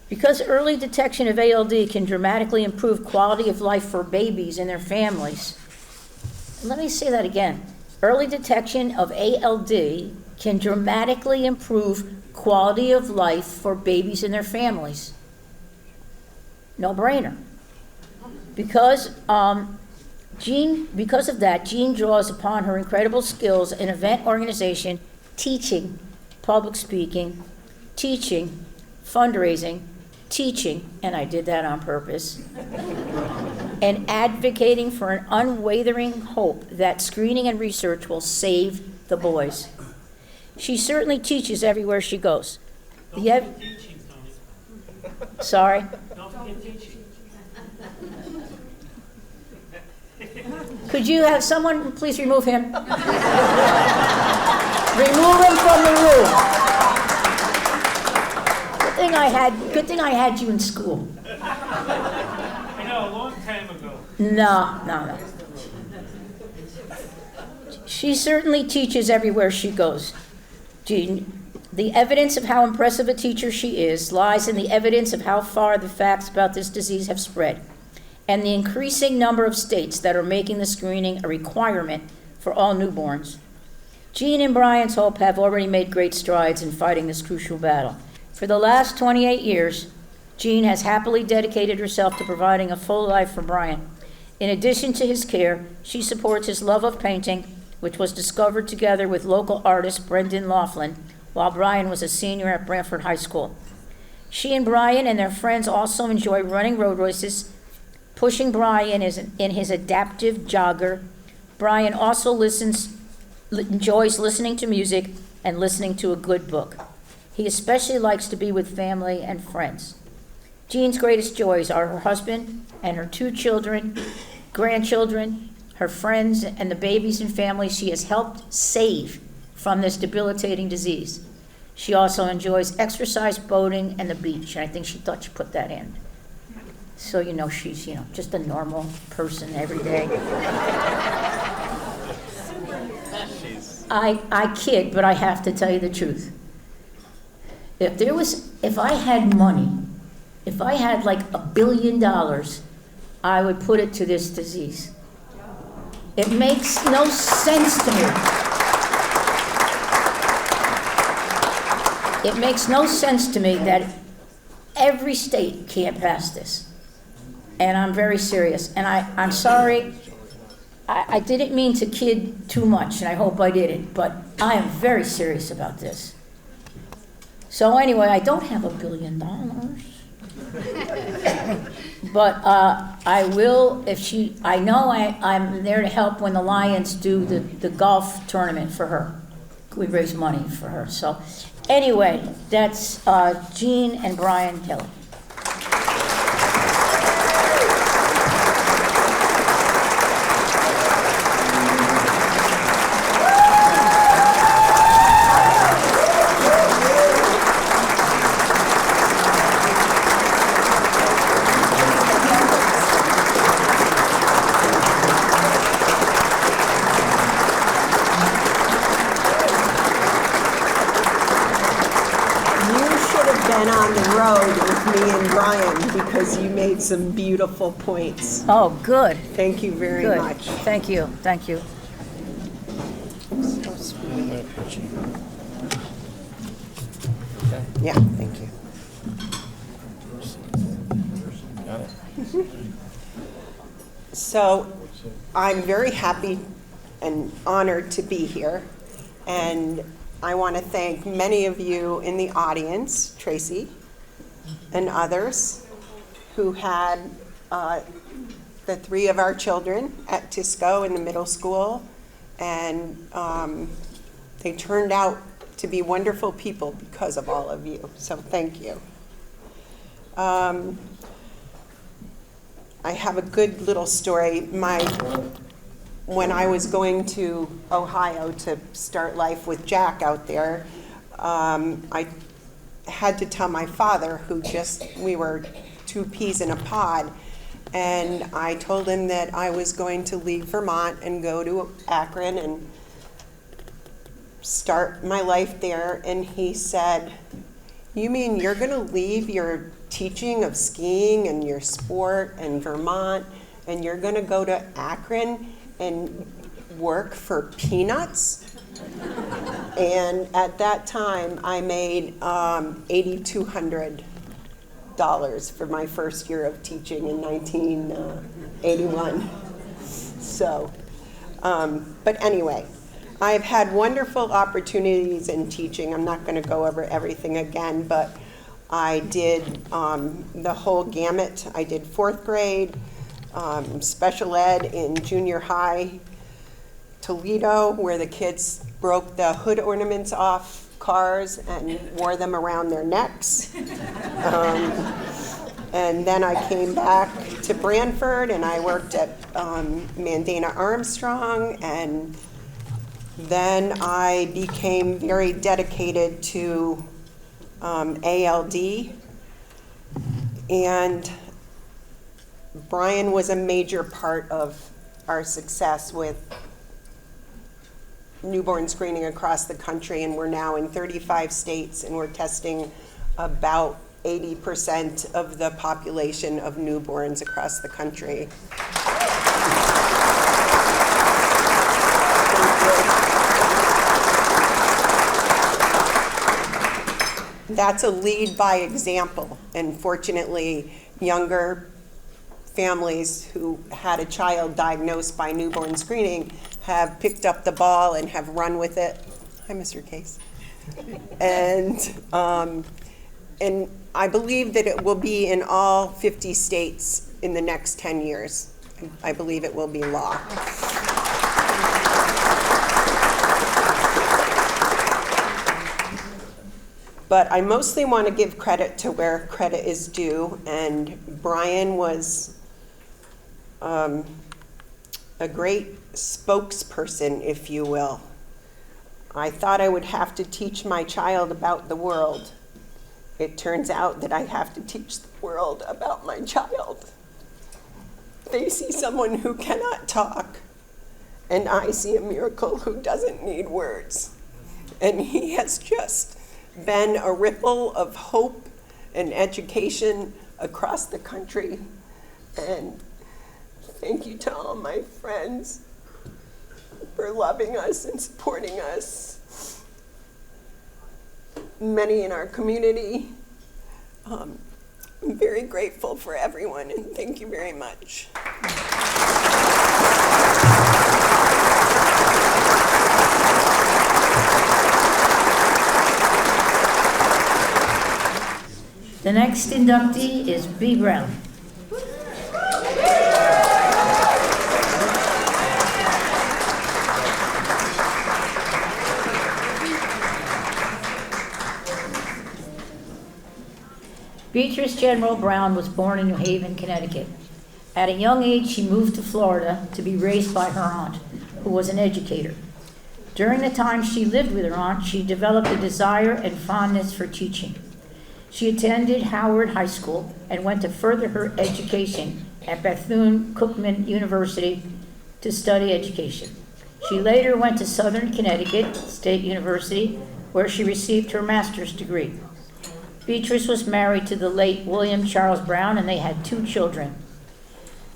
Because early detection of ALD can dramatically improve quality of life for babies and their families. Let me say that again. Early detection of ALD can dramatically improve quality of life for babies and their families. No brainer. Because of that, Jean draws upon her incredible skills in event organization, teaching, public speaking, teaching, fundraising, teaching, and I did that on purpose, and advocating for an unwavering hope that screening and research will save the boys. She certainly teaches everywhere she goes. Don't forget teaching, Tony. Sorry? Don't forget teaching. Could you have someone please remove him? Remove him from the room. Good thing I had you in school. I know, a long time ago. No. She certainly teaches everywhere she goes. Jean, the evidence of how impressive a teacher she is lies in the evidence of how far the facts about this disease have spread, and the increasing number of states that are making the screening a requirement for all newborns. Jean and Brian's Hope have already made great strides in fighting this crucial battle. For the last 28 years, Jean has happily dedicated herself to providing a full life for Brian. In addition to his care, she supports his love of painting, which was discovered together with local artist Brendan Laughlin while Brian was a senior at Branford High School. She and Brian and their friends also enjoy running road races, pushing Brian in his adaptive jogger. Brian also enjoys listening to music and listening to a good book. He especially likes to be with family and friends. Jean's greatest joys are her husband and her 2 children, grandchildren, her friends, and the babies and families she has helped save from this debilitating disease. She also enjoys exercise, boating, and the beach, and I think she thought she put that in. So, she's, just a normal person every day. I kid, but I have to tell you the truth. If I had money, if I had like $1 billion, I would put it to this disease. It makes no sense to me. It makes no sense to me that every state can't pass this. And I'm very serious. And I'm sorry, I didn't mean to kid too much, and I hope I didn't, but I am very serious about this. So anyway, I don't have $1 billion. But I will, I know I'm there to help when the Lions do the golf tournament for her. We raise money for her. So anyway, that's Jean and Brian Kelly. Because you made some beautiful points. Oh, good. Thank you very Good. much. Thank you. Thank you. So sweet. Yeah, thank you. So I'm very happy and honored to be here. And I want to thank many of you in the audience, Tracy, and others who had the 3 of our children at Tisco in the middle school, and they turned out to be wonderful people because of all of you, so thank you. I have a good little story. When I was going to Ohio to start life with Jack out there, I had to tell my father, we were 2 peas in a pod, and I told him that I was going to leave Vermont and go to Akron and start my life there. And he said, "You mean you're going to leave your teaching of skiing and your sport and Vermont, and you're going to go to Akron and work for peanuts?" And at that time, I made $8,200 for my first year of teaching in 1981. So, but anyway, I've had wonderful opportunities in teaching. I'm not going to go over everything again, but I did the whole gamut. I did 4th grade, special ed in junior high, Toledo, where the kids broke the hood ornaments off cars and wore them around their necks. And then I came back to Branford and I worked at Mandana Armstrong, and then I became very dedicated to ALD, and Brian was a major part of our success with newborn screening across the country, and we're now in 35 states, and we're testing about 80% of the population of newborns across the country. That's a lead by example, and fortunately, younger families who had a child diagnosed by newborn screening have picked up the ball and have run with it. Hi, Mr. Case. And I believe that it will be in all 50 states in the next 10 years. I believe it will be law. But I mostly want to give credit to where credit is due, and Brian was a great spokesperson, if you will. I thought I would have to teach my child about the world. It turns out that I have to teach the world about my child. They see someone who cannot talk, and I see a miracle who doesn't need words. And he has just been a ripple of hope and education across the country. And thank you to all my friends for loving us and supporting us. Many in our community. I'm very grateful for everyone, and thank you very much. The next inductee is B. Brown. Beatrice General Brown was born in New Haven, Connecticut. At a young age, she moved to Florida to be raised by her aunt, who was an educator. During the time she lived with her aunt, she developed a desire and fondness for teaching. She attended Howard High School and went to further her education at Bethune-Cookman University to study education. She later went to Southern Connecticut State University, where she received her master's degree. Beatrice was married to the late William Charles Brown, and they had 2 children.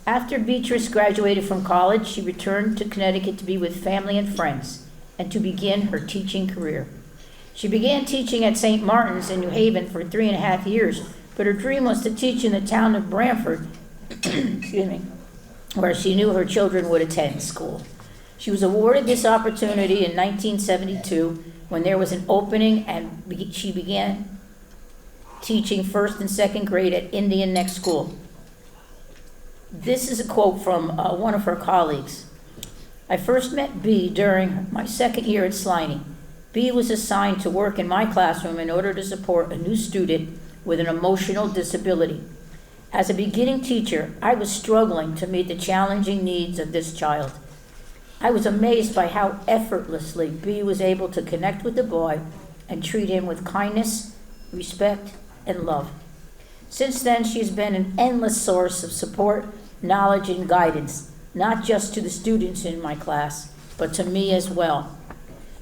After Beatrice graduated from college, she returned to Connecticut to be with family and friends and to begin her teaching career. She began teaching at St. Martin's in New Haven for 3.5 years, but her dream was to teach in the town of Branford, excuse me, where she knew her children would attend school. She was awarded this opportunity in 1972 when there was an opening, and she began teaching 1st and 2nd grade at Indian Neck School. This is a quote from one of her colleagues. I first met Bea during my 2nd year at Sliney. Bea was assigned to work in my classroom in order to support a new student with an emotional disability. As a beginning teacher, I was struggling to meet the challenging needs of this child. I was amazed by how effortlessly Bea was able to connect with the boy and treat him with kindness, respect, and love. Since then, she has been an endless source of support, knowledge, and guidance, not just to the students in my class, but to me as well.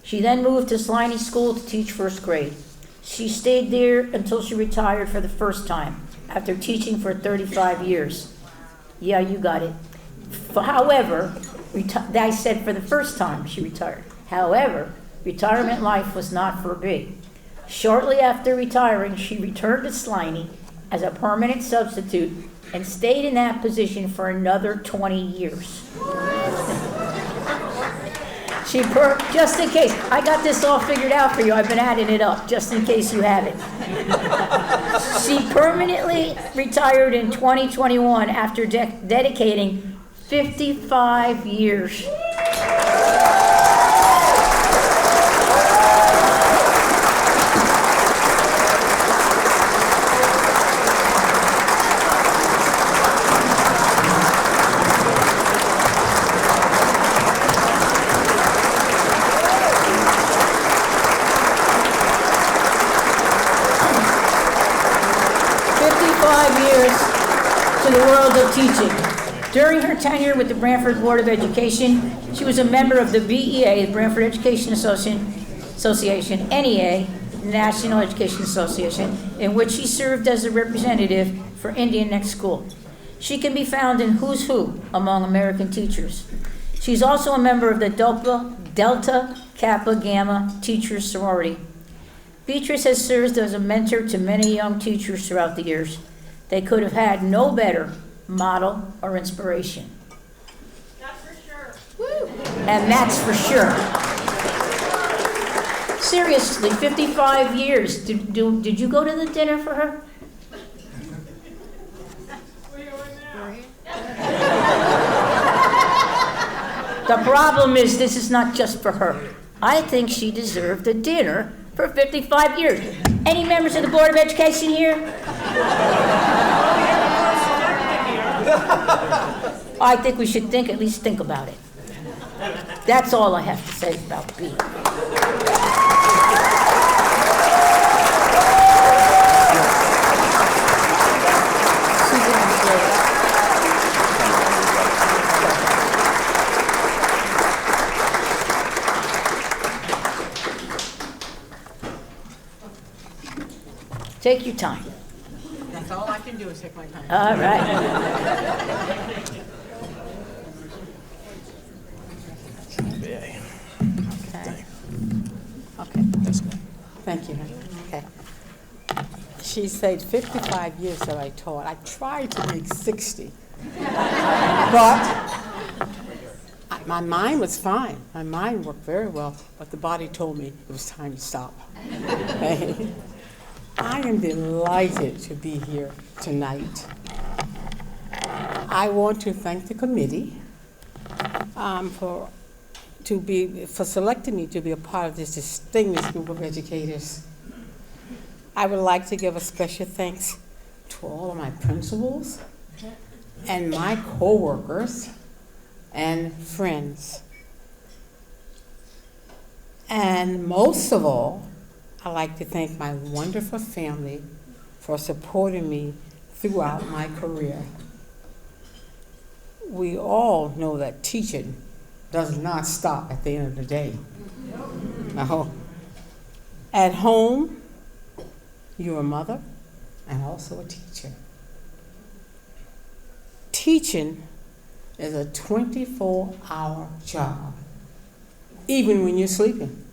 She then moved to Sliney School to teach 1st grade. She stayed there until she retired for the first time, after teaching for 35 years. Yeah, you got it. However, I said for the first time she retired. However, retirement life was not for Bea. Shortly after retiring, she returned to Sliney as a permanent substitute and stayed in that position for another 20 years. Just in case, I got this all figured out for you. I've been adding it up, just in case you haven't. She permanently retired in 2021 after dedicating 55 years. To the world of teaching. During her tenure with the Branford Board of Education, she was a member of the BEA, the Branford Education Association, NEA, National Education Association, in which she served as a representative for Indian Neck School. She can be found in Who's Who among American teachers. She's also a member of the Delta Kappa Gamma Teachers Sorority. Beatrice has served as a mentor to many young teachers throughout the years. They could have had no better model or inspiration. That's for sure. Woo. And that's for sure. Seriously, 55 years. Did you go to the dinner for her? Where you going now? The problem is this is not just for her. I think she deserved a dinner for 55 years. Any members of the Board of Education here? I think we should at least think about it. That's all I have to say about B. Take your time. That's all I can do is take my time. All right. Okay. Thank you. Okay. She said 55 years that I taught. I tried to make 60. But my mind was fine. My mind worked very well, but the body told me it was time to stop. Okay. I am delighted to be here tonight. I want to thank the committee for selecting me to be a part of this distinguished group of educators. I would like to give a special thanks to all of my principals and my coworkers and friends. And most of all, I'd like to thank my wonderful family for supporting me throughout my career. We all know that teaching does not stop at the end of the day. No. At home, you're a mother and also a teacher. Teaching is a 24-hour job, even when you're sleeping.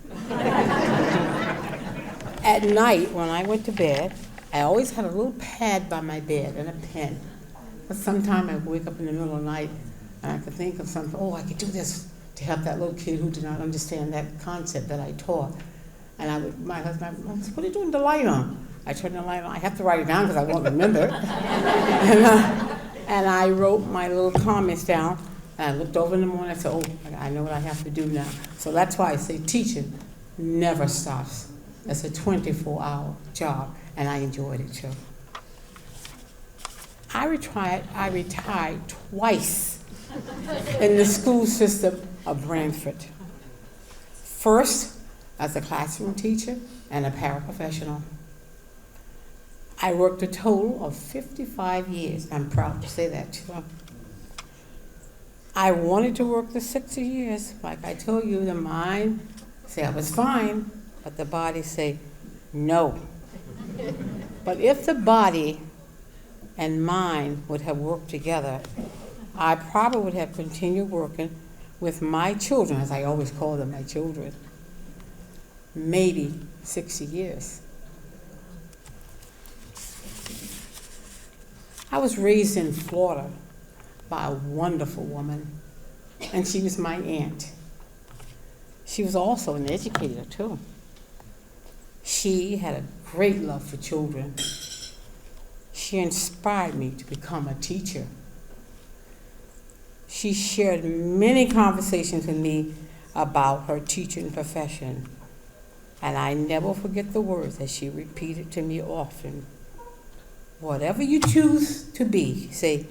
At night, when I went to bed, I always had a little pad by my bed and a pen. But sometimes I would wake up in the middle of the night and I could think of something, I could do this to help that little kid who did not understand that concept that I taught. And my husband, what are you doing the light on? I turned the light on. I have to write it down because I won't remember it. And I wrote my little comments down. And I looked over in the morning and I said, I know what I have to do now. So that's why I say teaching never stops. It's a 24-hour job, and I enjoyed it too. I retired twice in the school system of Branford. First, as a classroom teacher and a paraprofessional. I worked a total of 55 years. I'm proud to say that too. I wanted to work the 60 years. Like I told you, the mind say I was fine, but the body say no. But if the body and mind would have worked together, I probably would have continued working with my children, as I always call them, my children, maybe 60 years. I was raised in Florida by a wonderful woman, and she was my aunt. She was also an educator, too. She had a great love for children. She inspired me to become a teacher. She shared many conversations with me about her teaching profession, and I never forget the words that she repeated to me often. Whatever you choose to be, say,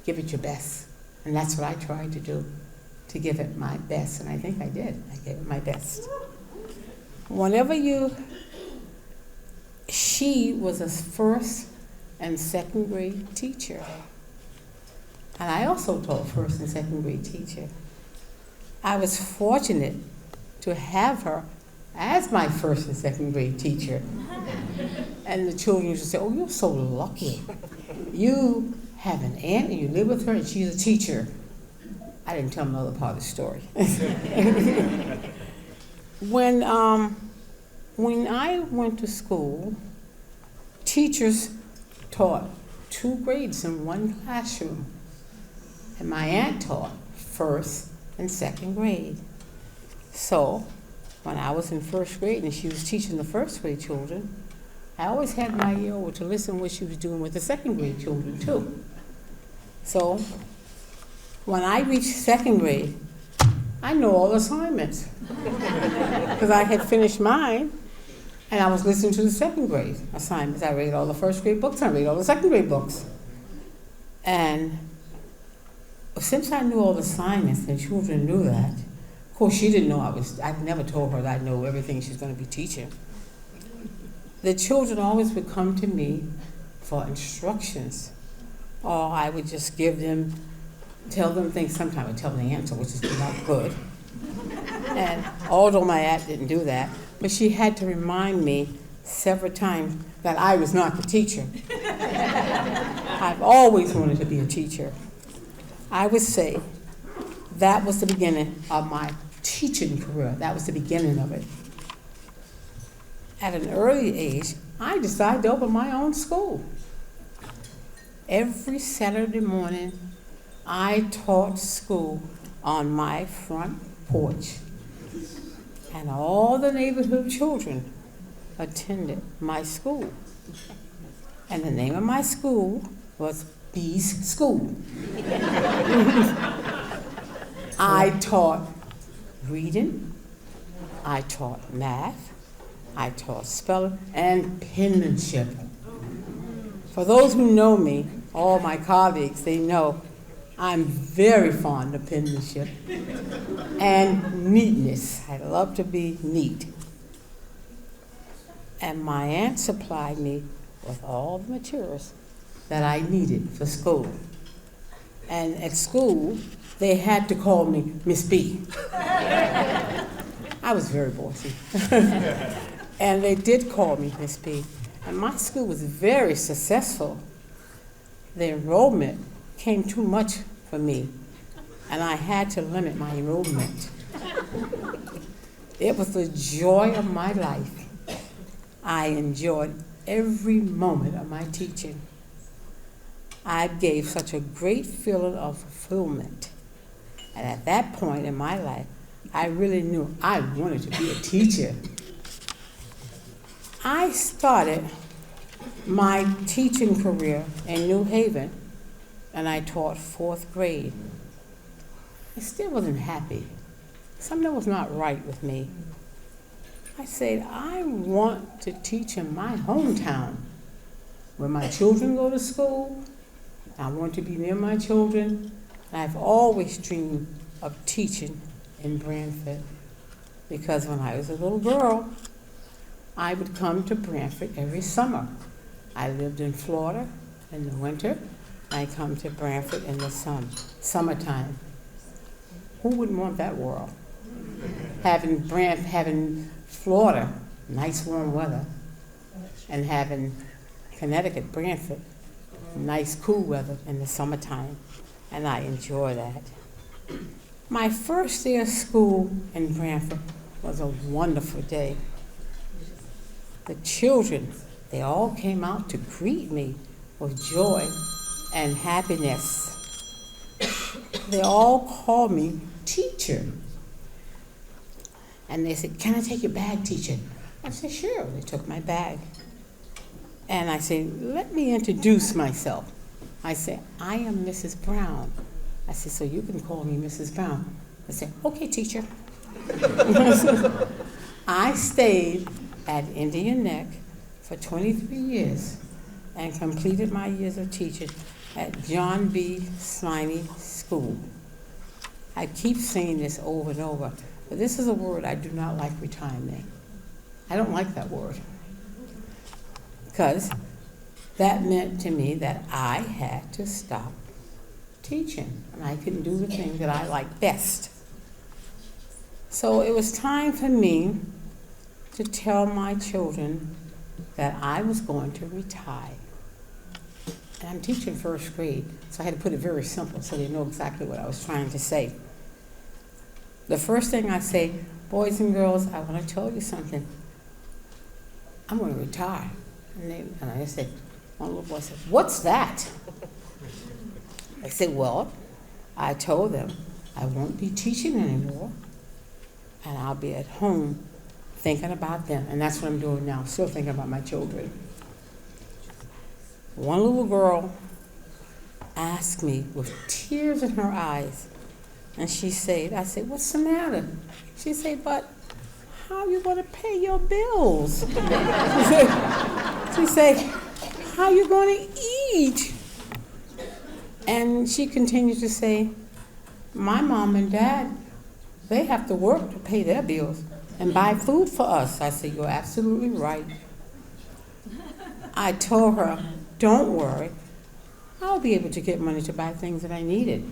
give it your best. And that's what I tried to do, to give it my best, and I think I did. I gave it my best. She was a first and second grade teacher. And I also taught first and second grade teacher. I was fortunate to have her as my first and second grade teacher. And the children used to say, oh, you're so lucky. You have an aunt and you live with her and she's a teacher. I didn't tell them the other part of the story. When I went to school, teachers taught 2 grades in one classroom. And my aunt taught first and second grade. So when I was in first grade and she was teaching the first grade children, I always had my ear over to listen what she was doing with the second grade children too. So when I reached second grade, I know all the assignments because I had finished mine and I was listening to the second grade assignments. I read all the first grade books, I read all the second grade books. And since I knew all the assignments and children knew that, of course she didn't know I'd never told her that I know everything she's going to be teaching. The children always would come to me for instructions, or I would just tell them things. Sometimes I would tell them the answer, which is not good. And although my aunt didn't do that, but she had to remind me several times that I was not the teacher. I've always wanted to be a teacher. I would say that was the beginning of my teaching career. That was the beginning of it. At an early age, I decided to open my own school. Every Saturday morning, I taught school on my front porch. And all the neighborhood children attended my school. And the name of my school was B's School. I taught reading, I taught math, I taught spelling and penmanship. For those who know me, all my colleagues, they know I'm very fond of penmanship and neatness. I love to be neat. And my aunt supplied me with all the materials that I needed for school. And at school, they had to call me Miss B. I was very bossy. And they did call me Miss B. And my school was very successful. The enrollment came too much for me, and I had to limit my enrollment. It was the joy of my life. I enjoyed every moment of my teaching. I gave such a great feeling of fulfillment. And at that point in my life, I really knew I wanted to be a teacher. I started my teaching career in New Haven, and I taught 4th grade. I still wasn't happy. Something was not right with me. I said, I want to teach in my hometown, where my children go to school. I want to be near my children. And I've always dreamed of teaching in Branford, because when I was a little girl, I would come to Branford every summer. I lived in Florida in the winter. I come to Branford in the summertime. Who wouldn't want that world? Having Florida, nice warm weather, and having Connecticut, Branford, nice cool weather in the summertime, and I enjoy that. My first day of school in Branford was a wonderful day. The children, they all came out to greet me with joy and happiness. They all called me teacher. And they said, can I take your bag, teacher? I said, sure. They took my bag. And I said, let me introduce myself. I said, I am Mrs. Brown. I said, so you can call me Mrs. Brown. I said, okay, teacher. I stayed at Indian Neck for 23 years and completed my years of teaching at John B. Sliney School. I keep saying this over and over, but this is a word I do not like, retirement. I don't like that word, because that meant to me that I had to stop teaching, and I couldn't do the thing that I like best. So it was time for me to tell my children that I was going to retire. And I'm teaching first grade, so I had to put it very simple so they know exactly what I was trying to say. The first thing I say, boys and girls, I want to tell you something. I'm going to retire. And I said, one little boy said, what's that? I said, well, I told them I won't be teaching anymore, and I'll be at home thinking about them. And that's what I'm doing now, still thinking about my children. One little girl asked me with tears in her eyes, and she said, I said, what's the matter? She said, but how are you going to pay your bills? She said, how are you going to eat? And she continued to say, my mom and dad, they have to work to pay their bills and buy food for us. I said, you're absolutely right. I told her, don't worry, I'll be able to get money to buy things that I needed.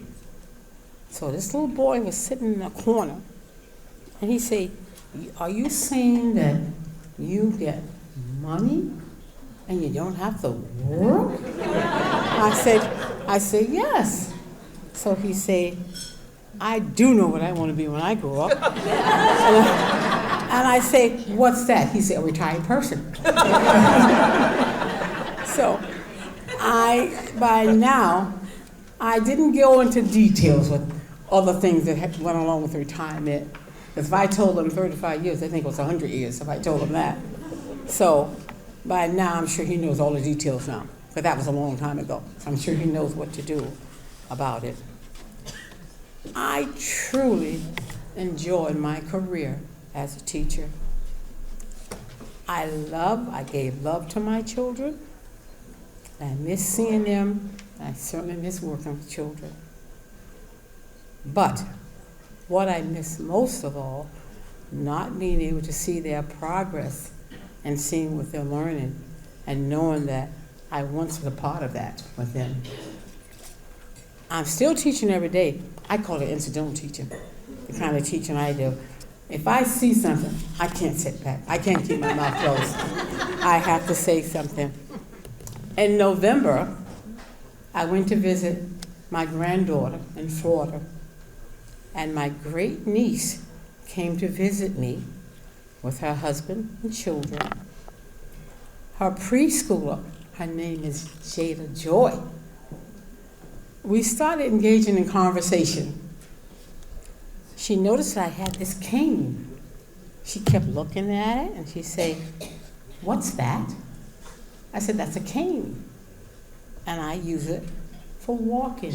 So this little boy was sitting in a corner, and he said, are you saying that you get money and you don't have to work? I said, yes. So he said, I do know what I want to be when I grow up. And I say, what's that? He said, a retired person. So by now, I didn't go into details with other things that went along with retirement. Because if I told them 35 years, they think it was 100 years if I told them that. So by now, I'm sure he knows all the details now. But that was a long time ago. So I'm sure he knows what to do about it. I truly enjoyed my career as a teacher. I gave love to my children. I miss seeing them. I certainly miss working with children. But what I miss most of all, not being able to see their progress and seeing what they're learning and knowing that I once was a part of that with them. I'm still teaching every day. I call it incidental teaching, the kind of teaching I do. If I see something, I can't sit back. I can't keep my mouth closed. I have to say something. In November, I went to visit my granddaughter in Florida, and my great niece came to visit me with her husband and children. Her preschooler, her name is Jada Joy. We started engaging in conversation. She noticed that I had this cane. She kept looking at it and she said, what's that? I said, that's a cane. And I use it for walking.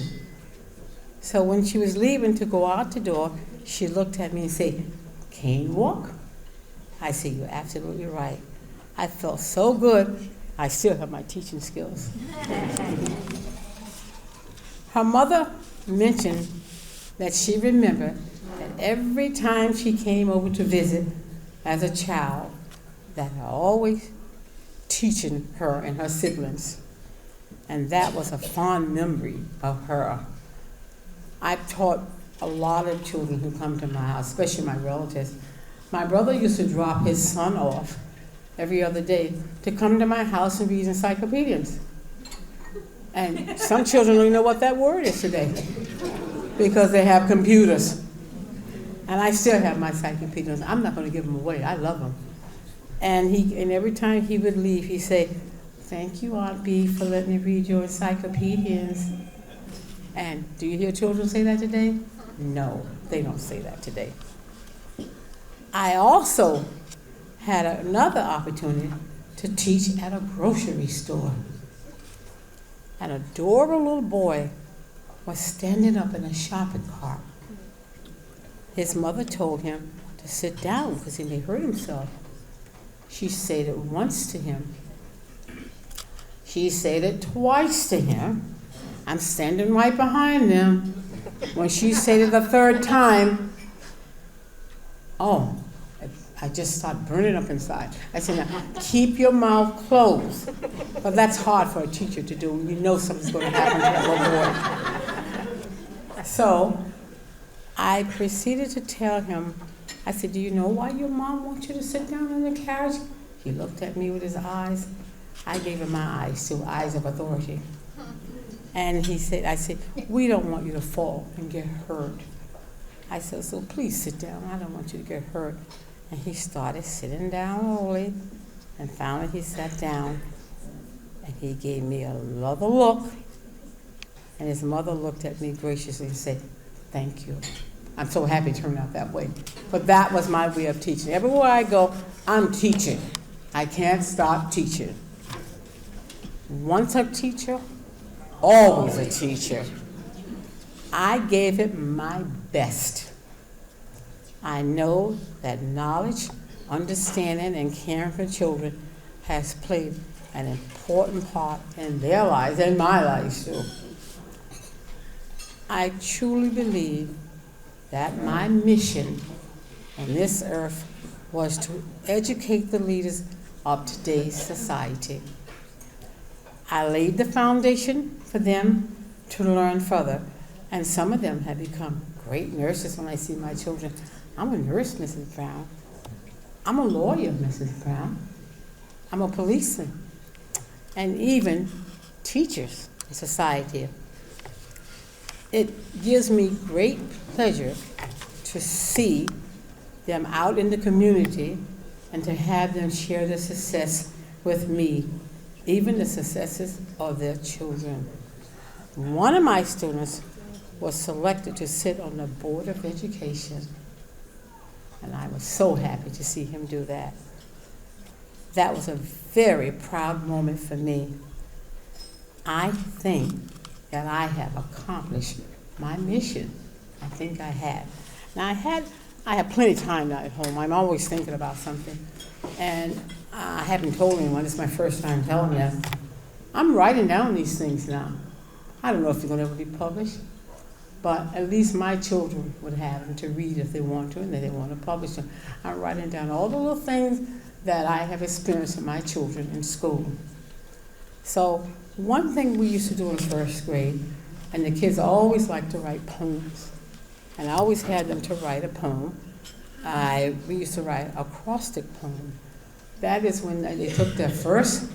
So when she was leaving to go out the door, she looked at me and said, cane walk? I said, you're absolutely right. I felt so good. I still have my teaching skills. Her mother mentioned that she remembered that every time she came over to visit as a child, that I always teaching her and her siblings. And that was a fond memory of her. I've taught a lot of children who come to my house, especially my relatives. My brother used to drop his son off every other day to come to my house and read encyclopedias. And some children don't even know what that word is today because they have computers. And I still have my encyclopedias. I'm not going to give them away. I love them. And every time he would leave, he'd say, thank you, Aunt B, for letting me read your encyclopedias. And do you hear children say that today? No, they don't say that today. I also had another opportunity to teach at a grocery store. An adorable little boy was standing up in a shopping cart. His mother told him to sit down because he may hurt himself. She said it once to him. She said it twice to him. I'm standing right behind them. When she said it the third time, I just started burning up inside. I said, now, keep your mouth closed. But that's hard for a teacher to do when you know something's going to happen to that little boy. So I proceeded to tell him, I said, do you know why your mom wants you to sit down in the carriage? He looked at me with his eyes. I gave him my eyes, too, eyes of authority. And he said, I said, we don't want you to fall and get hurt. I said, so please sit down. I don't want you to get hurt. And he started sitting down slowly, and finally he sat down, and he gave me another look, and his mother looked at me graciously and said, thank you. I'm so happy it turned out that way. But that was my way of teaching. Everywhere I go, I'm teaching. I can't stop teaching. Once a teacher, always a teacher. I gave it my best. I know that knowledge, understanding, and caring for children has played an important part in their lives and my life too. I truly believe that my mission on this earth was to educate the leaders of today's society. I laid the foundation for them to learn further, and some of them have become great nurses. When I see my children, I'm a nurse, Mrs. Brown. I'm a lawyer, Mrs. Brown. I'm a policeman, and even teachers in society. It gives me great pleasure to see them out in the community and to have them share their success with me, even the successes of their children. One of my students was selected to sit on the Board of Education, and I was so happy to see him do that. That was a very proud moment for me. I think that I have accomplished my mission. I think I have. Now I have plenty of time now at home. I'm always thinking about something. And I haven't told anyone, it's my first time telling them. I'm writing down these things now. I don't know if they're gonna ever be published, but at least my children would have them to read if they want to, and if they want to publish them. I'm writing down all the little things that I have experienced with my children in school. So one thing we used to do in first grade, and the kids always liked to write poems, and I always had them to write a poem. We used to write an acrostic poem. That is when they took their first,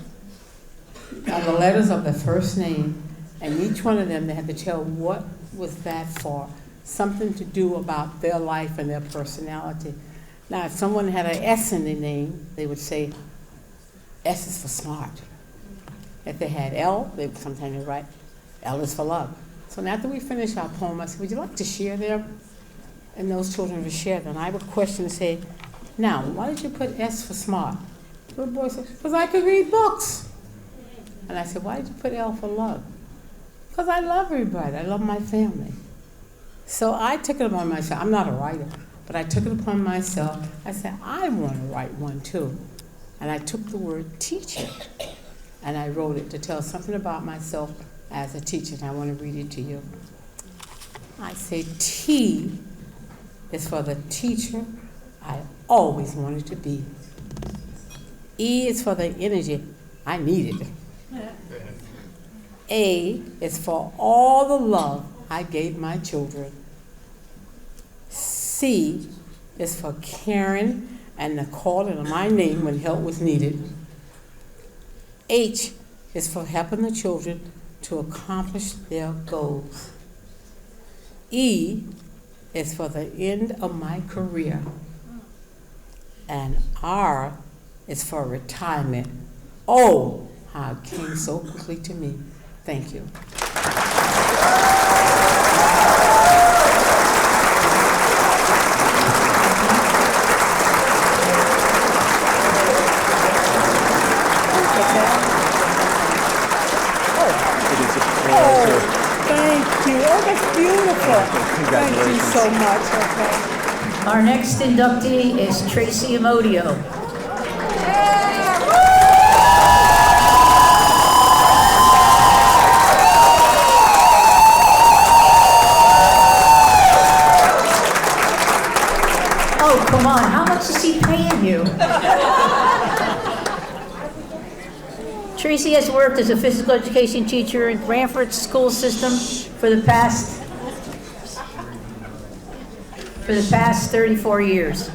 the letters of their first name, and each one of them, they had to tell what was that for, something to do about their life and their personality. Now, if someone had an S in their name, they would say, S is for smart. If they had L, they would sometimes write, L is for love. So after we finished our poem, I said, would you like to share them? And those children would share them. I would question and say, now, why did you put S for smart? The little boy said, because I could read books. And I said, why did you put L for love? Because I love everybody. I love my family. So I took it upon myself. I'm not a writer, but I took it upon myself. I said, I want to write one too. And I took the word teacher, and I wrote it to tell something about myself as a teacher, and I want to read it to you. I say, T is for the teacher I always wanted to be. E is for the energy I needed. A is for all the love I gave my children. C is for caring and the calling of my name when help was needed. H is for helping the children to accomplish their goals. E is for the end of my career. And R is for retirement. Oh, how it came so quickly to me. Thank you. Thank you. Oh, that's beautiful. Thank you so much. Okay. Our next inductee is Tracy Amodio. Oh, come on, how much is he paying you? Tracy has worked as a physical education teacher in Branford school system for the past for the past 34 years.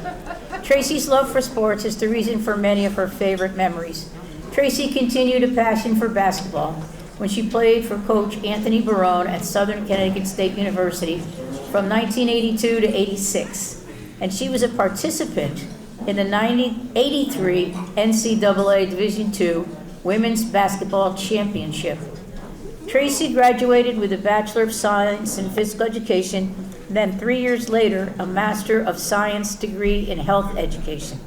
Tracy's love for sports is the reason for many of her favorite memories. Tracy continued a passion for basketball when she played for Coach Anthony Barone at Southern Connecticut State University from 1982 to 86, and she was a participant in the 83 NCAA Division II Women's Basketball Championship. Tracy graduated with a Bachelor of Science in Physical Education, and then 3 years later, a Master of Science degree in Health Education.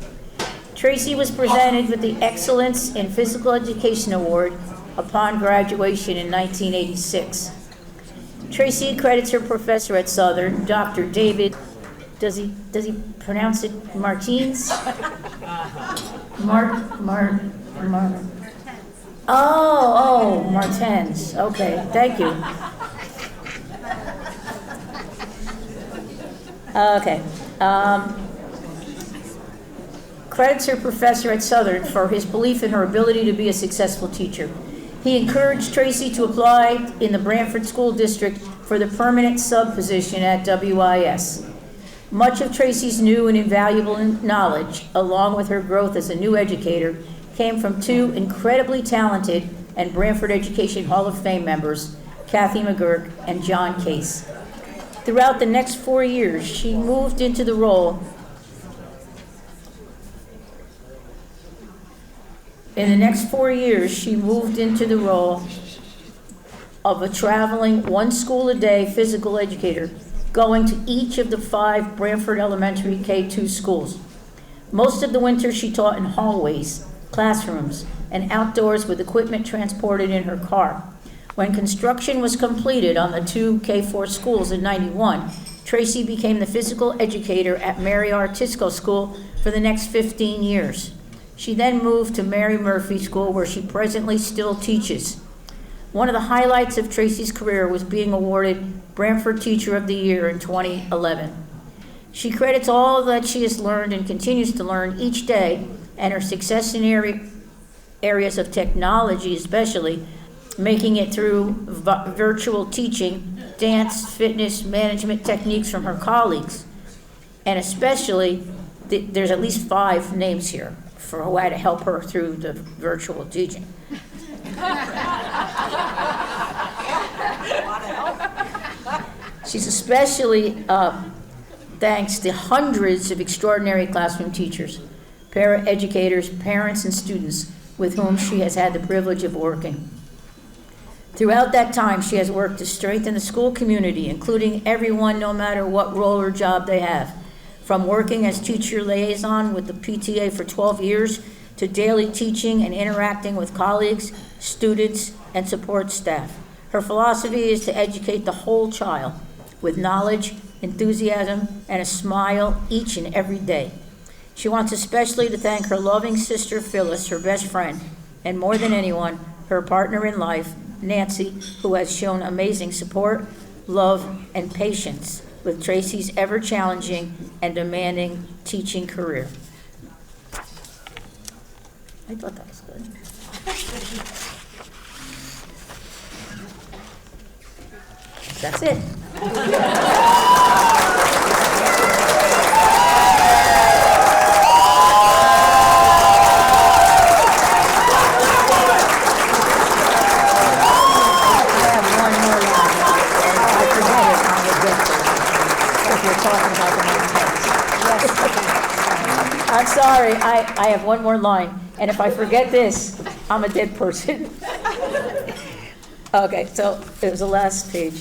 Tracy was presented with the Excellence in Physical Education Award upon graduation in 1986. Tracy credits her professor at Southern, Dr. David, does he pronounce it Martins? Martens. Okay, thank you. Okay. Credits her professor at Southern for his belief in her ability to be a successful teacher. He encouraged Tracy to apply in the Branford School District for the permanent sub position at WIS. Much of Tracy's new and invaluable knowledge, along with her growth as a new educator, came from two incredibly talented and Branford Education Hall of Fame members, Kathy McGurk and John Case. Throughout the next 4 years, she moved into the role of a traveling one school a day physical educator, going to each of the 5 Branford Elementary K-2 schools. Most of the winter she taught in hallways, classrooms, and outdoors with equipment transported in her car. When construction was completed on the 2 K-4 schools in '91, Tracy became the physical educator at Mary R. Tisco School for the next 15 years. She then moved to Mary Murphy School, where she presently still teaches. One of the highlights of Tracy's career was being awarded Branford Teacher of the Year in 2011. She credits all that she has learned and continues to learn each day, and her success in areas of technology especially, making it through virtual teaching, dance, fitness, management techniques from her colleagues. And especially, there's at least 5 names here for who had to help her through the virtual teaching. She's especially thanks to hundreds of extraordinary classroom teachers, para-educators, parents, and students with whom she has had the privilege of working. Throughout that time, she has worked to strengthen the school community, including everyone, no matter what role or job they have. From working as teacher liaison with the PTA for 12 years to daily teaching and interacting with colleagues, students, and support staff. Her philosophy is to educate the whole child with knowledge, enthusiasm, and a smile each and every day. She wants especially to thank her loving sister Phyllis, her best friend, and more than anyone, her partner in life, Nancy, who has shown amazing support, love, and patience with Tracy's ever-challenging and demanding teaching career. I thought that was good. That's it. I'm sorry, I have one more line, and if I forget this, I'm a dead person. Okay, so it was the last page.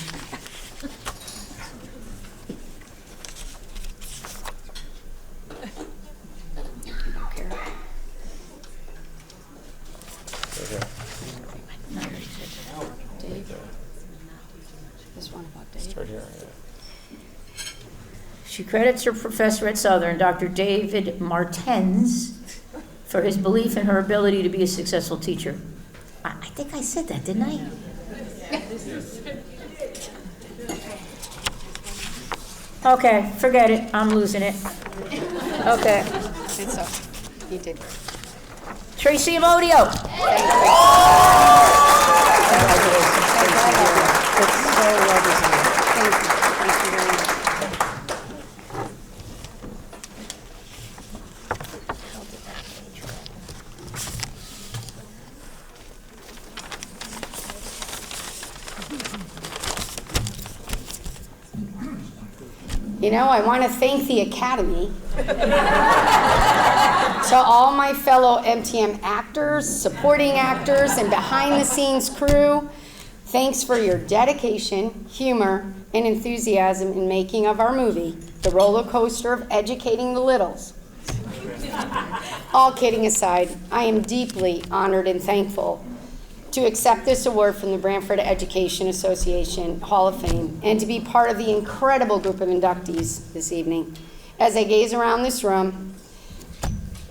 She credits her professor at Southern, Dr. David Martens, for his belief in her ability to be a successful teacher. I think I said that, didn't I? Okay, forget it. I'm losing it. Okay. You did. Tracy Amodio. You know, I want to thank the Academy. To all my fellow MTM actors, supporting actors, and behind-the-scenes crew, thanks for your dedication, humor, and enthusiasm in making of our movie, The Roller Coaster of Educating the Littles. All kidding aside, I am deeply honored and thankful to accept this award from the Branford Education Association Hall of Fame and to be part of the incredible group of inductees this evening. As I gaze around this room,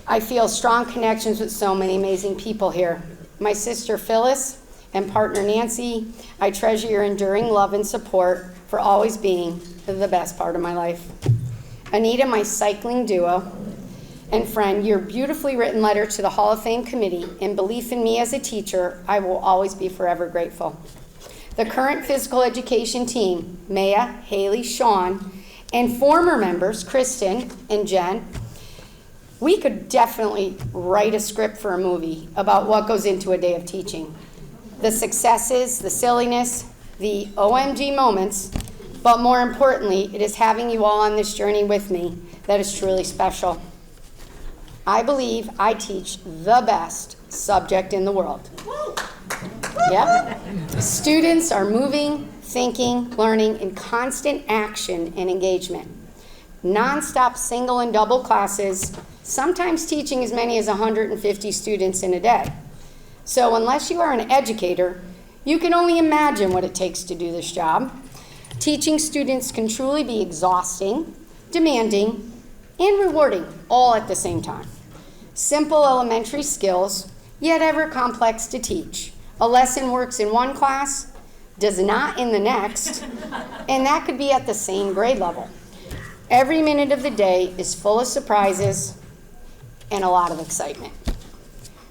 I feel strong connections with so many amazing people here. My sister Phyllis and partner Nancy, I treasure your enduring love and support for always being the best part of my life. Anita, my cycling duo and friend, your beautifully written letter to the Hall of Fame committee and belief in me as a teacher, I will always be forever grateful. The current physical education team, Maya, Haley, Sean, and former members, Kristen and Jen, we could definitely write a script for a movie about what goes into a day of teaching. The successes, the silliness, the OMG moments, but more importantly, it is having you all on this journey with me that is truly special. I believe I teach the best subject in the world. Yep. Students are moving, thinking, learning, in constant action and engagement. Non-stop single and double classes, sometimes teaching as many as 150 students in a day. So unless you are an educator, you can only imagine what it takes to do this job. Teaching students can truly be exhausting, demanding, and rewarding all at the same time. Simple elementary skills, yet ever complex to teach. A lesson works in one class, does not in the next, and that could be at the same grade level. Every minute of the day is full of surprises and a lot of excitement.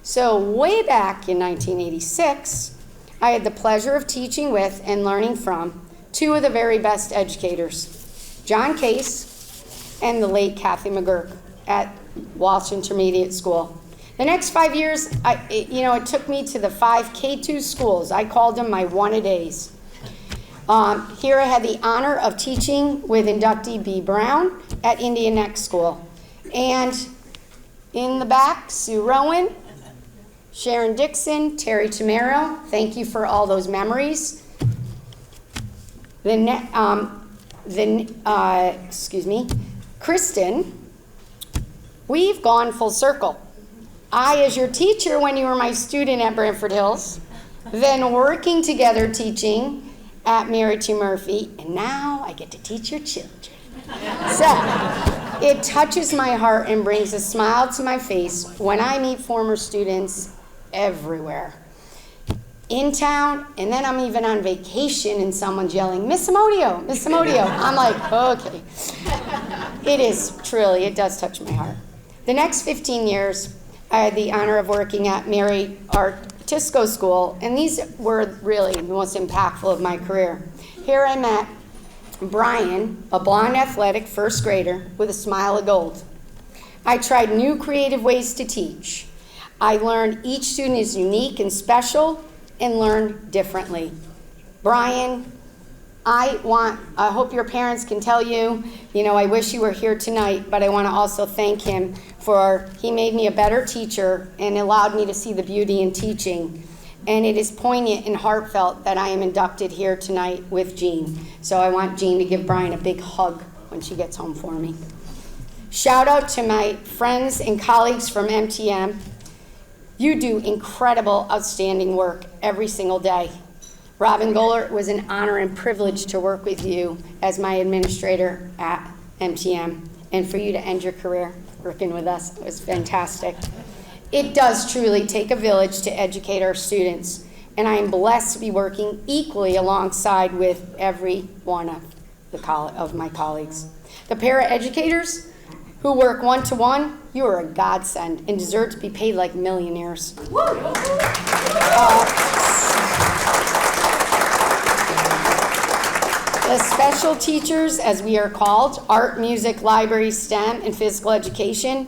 So way back in 1986, I had the pleasure of teaching with and learning from two of the very best educators, John Case and the late Kathy McGurk at Walsh Intermediate School. The next 5 years, it took me to the 5 K2 schools. I called them my one-a-days. Here I had the honor of teaching with inductee B. Brown at Indian Neck School. And in the back, Sue Rowan, Sharon Dixon, Terry Tamero, thank you for all those memories. Kristen, we've gone full circle. I, as your teacher when you were my student at Branford Hills, then working together teaching at Mary T. Murphy, and now I get to teach your children. So, it touches my heart and brings a smile to my face when I meet former students everywhere. In town, and then I'm even on vacation and someone's yelling, Miss Amodio, Miss Amodio. I'm like, okay. It does touch my heart. The next 15 years, I had the honor of working at Mary Artisco School, and these were really the most impactful of my career. Here I met Brian, a blonde athletic first grader with a smile of gold. I tried new creative ways to teach. I learned each student is unique and special and learn differently. Brian, I hope your parents can tell you, I wish you were here tonight, but I want to also thank him he made me a better teacher and allowed me to see the beauty in teaching. And it is poignant and heartfelt that I am inducted here tonight with Jean. So I want Jean to give Brian a big hug when she gets home for me. Shout out to my friends and colleagues from MTM. You do incredible, outstanding work every single day. Robin Goller, it was an honor and privilege to work with you as my administrator at MTM, and for you to end your career working with us. It was fantastic. It does truly take a village to educate our students, and I am blessed to be working equally alongside with every one of my colleagues. The paraeducators who work one-to-one, you are a godsend and deserve to be paid like millionaires. The special teachers, as we are called, art, music, library, STEM, and physical education,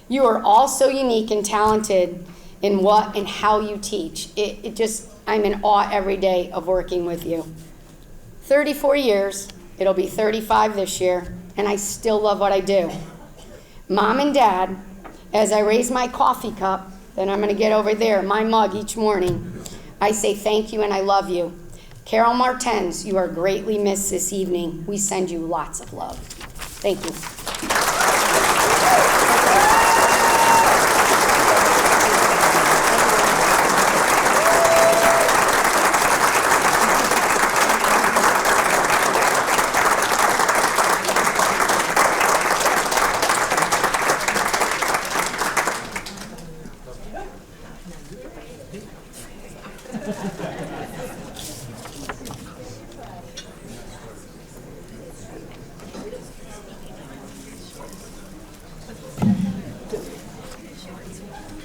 you are all so unique and talented in what and how you teach. I'm in awe every day of working with you. 34 years, it'll be 35 this year, and I still love what I do. Mom and Dad, as I raise my coffee cup that I'm going to get over there, my mug each morning, I say thank you and I love you. Carol Martens, you are greatly missed this evening. We send you lots of love. Thank you.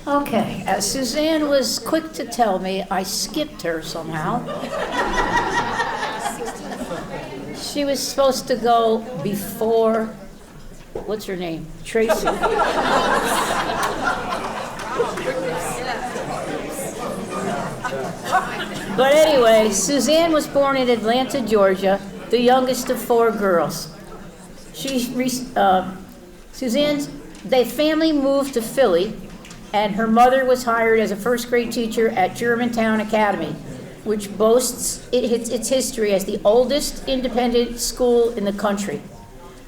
Okay, as Suzanne was quick to tell me, I skipped her somehow. She was supposed to go before, what's her name? Tracy. But anyway, Suzanne was born in Atlanta, Georgia, the youngest of 4 girls. Suzanne's family moved to Philly, and her mother was hired as a first-grade teacher at Germantown Academy, which boasts its history as the oldest independent school in the country.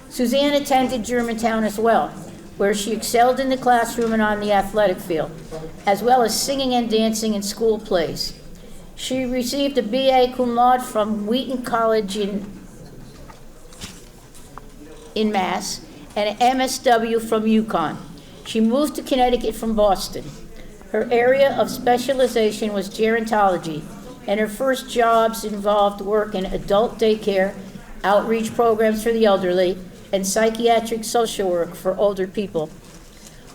Suzanne attended Germantown as well, where she excelled in the classroom and on the athletic field, as well as singing and dancing in school plays. She received a B.A. cum laude from Wheaton College in Mass and an MSW from UConn. She moved to Connecticut from Boston. Her area of specialization was gerontology, and her first jobs involved work in adult daycare, outreach programs for the elderly, and psychiatric social work for older people.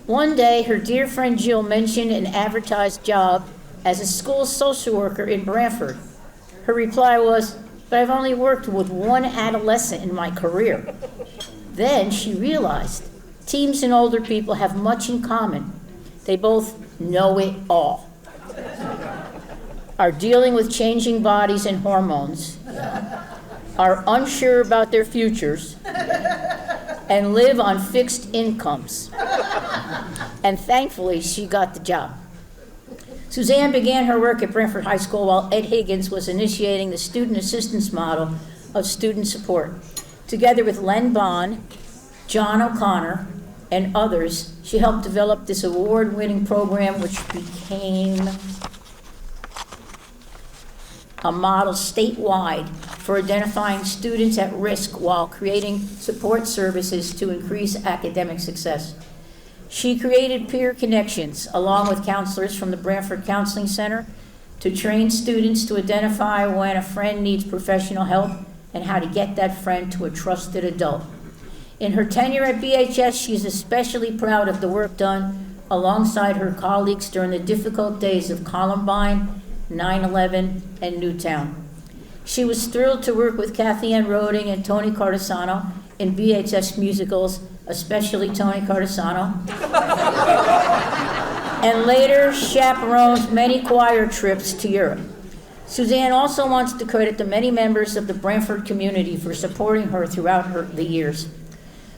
One day, her dear friend Jill mentioned an advertised job as a school social worker in Branford. Her reply was, "But I've only worked with one adolescent in my career." Then she realized teens and older people have much in common. They both know it all, are dealing with changing bodies and hormones, are unsure about their futures, and live on fixed incomes. And thankfully, she got the job. Suzanne began her work at Branford High School while Ed Higgins was initiating the student assistance model of student support. Together with Len Bond, John O'Connor, and others, she helped develop this award-winning program, which became a model statewide for identifying students at risk while creating support services to increase academic success. She created peer connections along with counselors from the Branford Counseling Center to train students to identify when a friend needs professional help and how to get that friend to a trusted adult. In her tenure at BHS, she's especially proud of the work done alongside her colleagues during the difficult days of Columbine, 9/11, and Newtown. She was thrilled to work with Kathy Ann Roding and Tony Cardesano in BHS musicals, especially Tony Cardesano, and later chaperoned many choir trips to Europe. Suzanne also wants to credit the many members of the Branford community for supporting her throughout the years.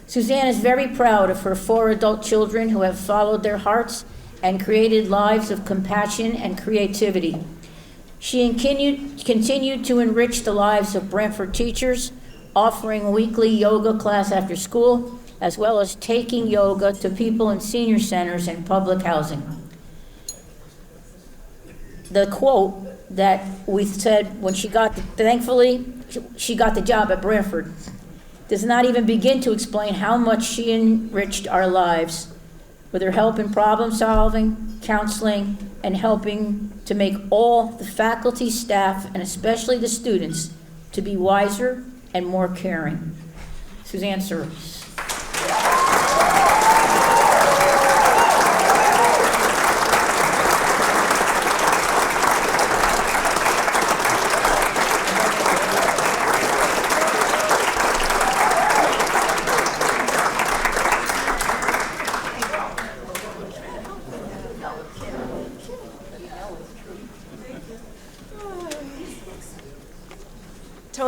Suzanne is very proud of her 4 adult children who have followed their hearts and created lives of compassion and creativity. She continued to enrich the lives of Branford teachers, offering weekly yoga class after school, as well as taking yoga to people in senior centers and public housing. The quote that we said when thankfully she got the job at Branford, does not even begin to explain how much she enriched our lives with her help in problem solving, counseling, and helping to make all the faculty, staff, and especially the students to be wiser and more caring. Suzanne Service.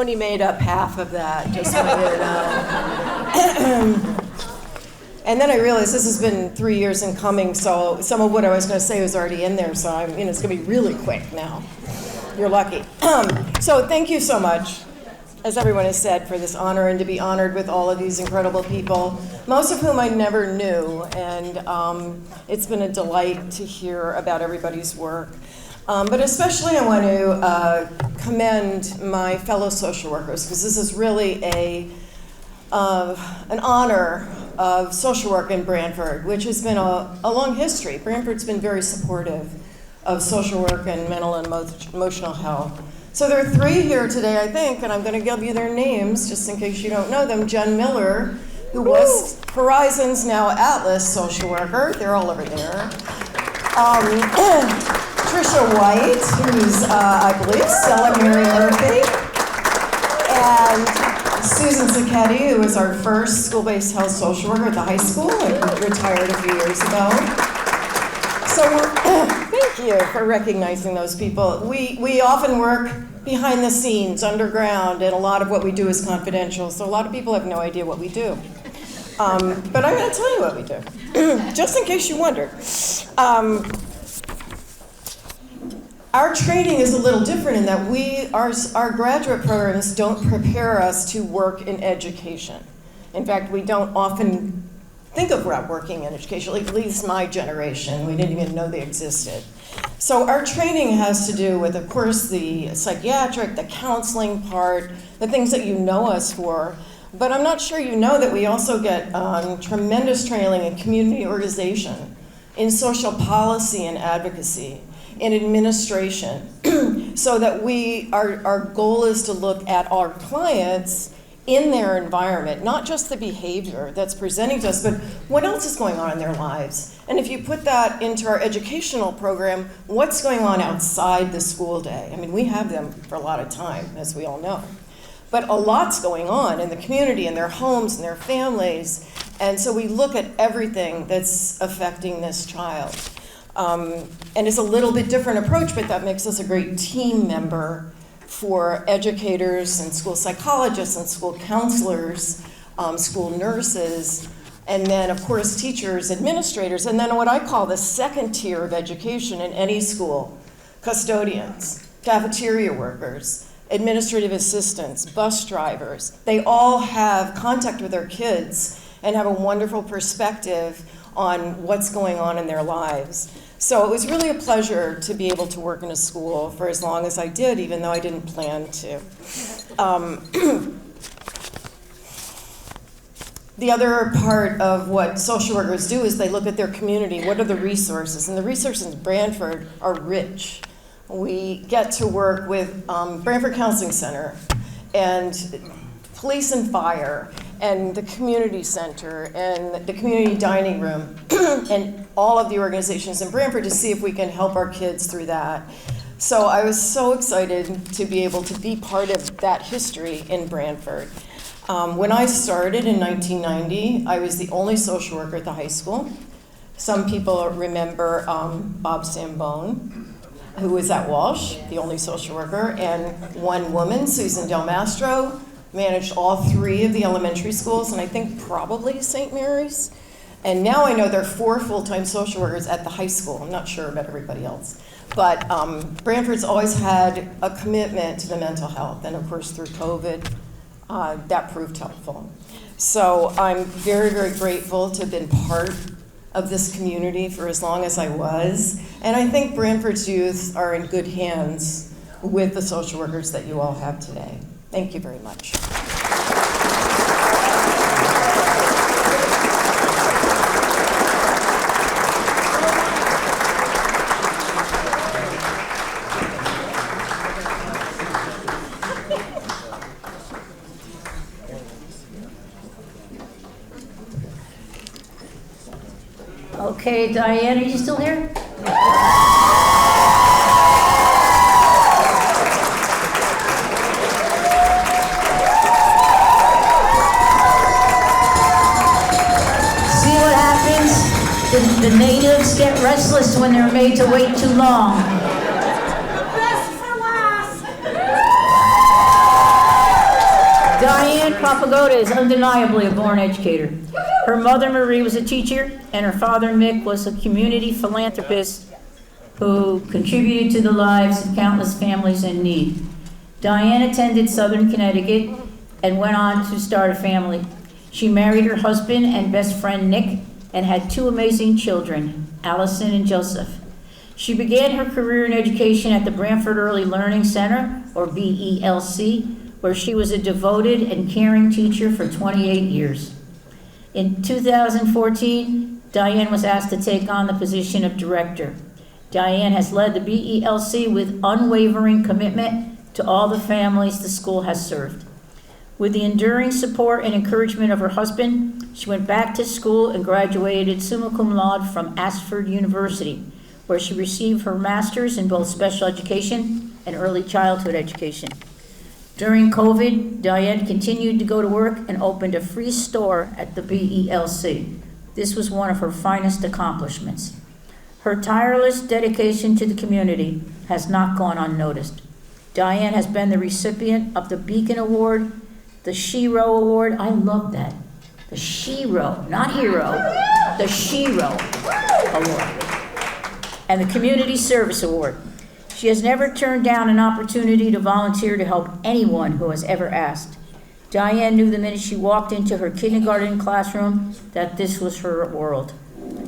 only made up half of that, just want you to know. And then I realized this has been 3 years in coming, so some of what I was going to say was already in there, so it's going to be really quick now. You're lucky. So thank you so much, as everyone has said, for this honor and to be honored with all of these incredible people, most of whom I never knew, and it's been a delight to hear about everybody's work. But especially I want to commend my fellow social workers, because this is really an honor of social work in Branford, which has been a long history. Branford's been very supportive of social work and mental and emotional health. So there are 3 here today, I think, and I'm going to give you their names just in case you don't know them. Jen Miller, who was Horizon's now Atlas social worker. They're all over there. Tricia White, who's, I believe, Stella Mary Murphy. And Susan Zacchetti, who was our first school-based health social worker at the high school and retired a few years ago. So thank you for recognizing those people. We often work behind the scenes, underground, and a lot of what we do is confidential, so a lot of people have no idea what we do. But I'm going to tell you what we do, just in case you wondered. Our training is a little different in that our graduate programs don't prepare us to work in education. In fact, we don't often think of working in education, at least my generation. We didn't even know they existed. So our training has to do with, of course, the psychiatric, the counseling part, the things that you know us for. But I'm not sure you know that we also get tremendous training in community organization, in social policy and advocacy, in administration, so that our goal is to look at our clients in their environment, not just the behavior that's presenting to us, but what else is going on in their lives. And if you put that into our educational program, what's going on outside the school day? I mean, we have them for a lot of time, as we all know. But a lot's going on in the community, in their homes, in their families. And so we look at everything that's affecting this child. And it's a little bit different approach, but that makes us a great team member for educators and school psychologists and school counselors, school nurses, and then, of course, teachers, administrators, and then what I call the second tier of education in any school: custodians, cafeteria workers, administrative assistants, bus drivers. They all have contact with their kids and have a wonderful perspective on what's going on in their lives. So it was really a pleasure to be able to work in a school for as long as I did, even though I didn't plan to. The other part of what social workers do is they look at their community. What are the resources? And the resources in Branford are rich. We get to work with Branford Counseling Center and police and fire and the community center and the community dining room and all of the organizations in Branford to see if we can help our kids through that. So I was so excited to be able to be part of that history in Branford. When I started in 1990, I was the only social worker at the high school. Some people remember Bob Sambone, who was at Walsh, the only social worker, and one woman, Susan Del Mastro, managed all 3 of the elementary schools, and I think probably St. Mary's. And now I know there are 4 full-time social workers at the high school. I'm not sure about everybody else. But Branford's always had a commitment to the mental health, and of course through COVID, that proved helpful. So I'm very, very grateful to have been part of this community for as long as I was. And I think Branford's youth are in good hands with the social workers that you all have today. Thank you very much. Okay, Diane, are you still here? The natives get restless when they're made to wait too long. Best for last. Diane Papagoda is undeniably a born educator. Her mother, Marie, was a teacher, and her father, Mick, was a community philanthropist who contributed to the lives of countless families in need. Diane attended Southern Connecticut and went on to start a family. She married her husband and best friend, Nick, and had 2 amazing children, Allison and Joseph. She began her career in education at the Branford Early Learning Center, or BELC, where she was a devoted and caring teacher for 28 years. In 2014, Diane was asked to take on the position of director. Diane has led the BELC with unwavering commitment to all the families the school has served. With the enduring support and encouragement of her husband, she went back to school and graduated summa cum laude from Ashford University, where she received her master's in both special education and early childhood education. During COVID, Diane continued to go to work and opened a free store at the BELC. This was one of her finest accomplishments. Her tireless dedication to the community has not gone unnoticed. Diane has been the recipient of the Beacon Award, the Shero Award. I love that. The Shero, not hero, the Shero Award, and the Community Service Award. She has never turned down an opportunity to volunteer to help anyone who has ever asked. Diane knew the minute she walked into her kindergarten classroom that this was her world.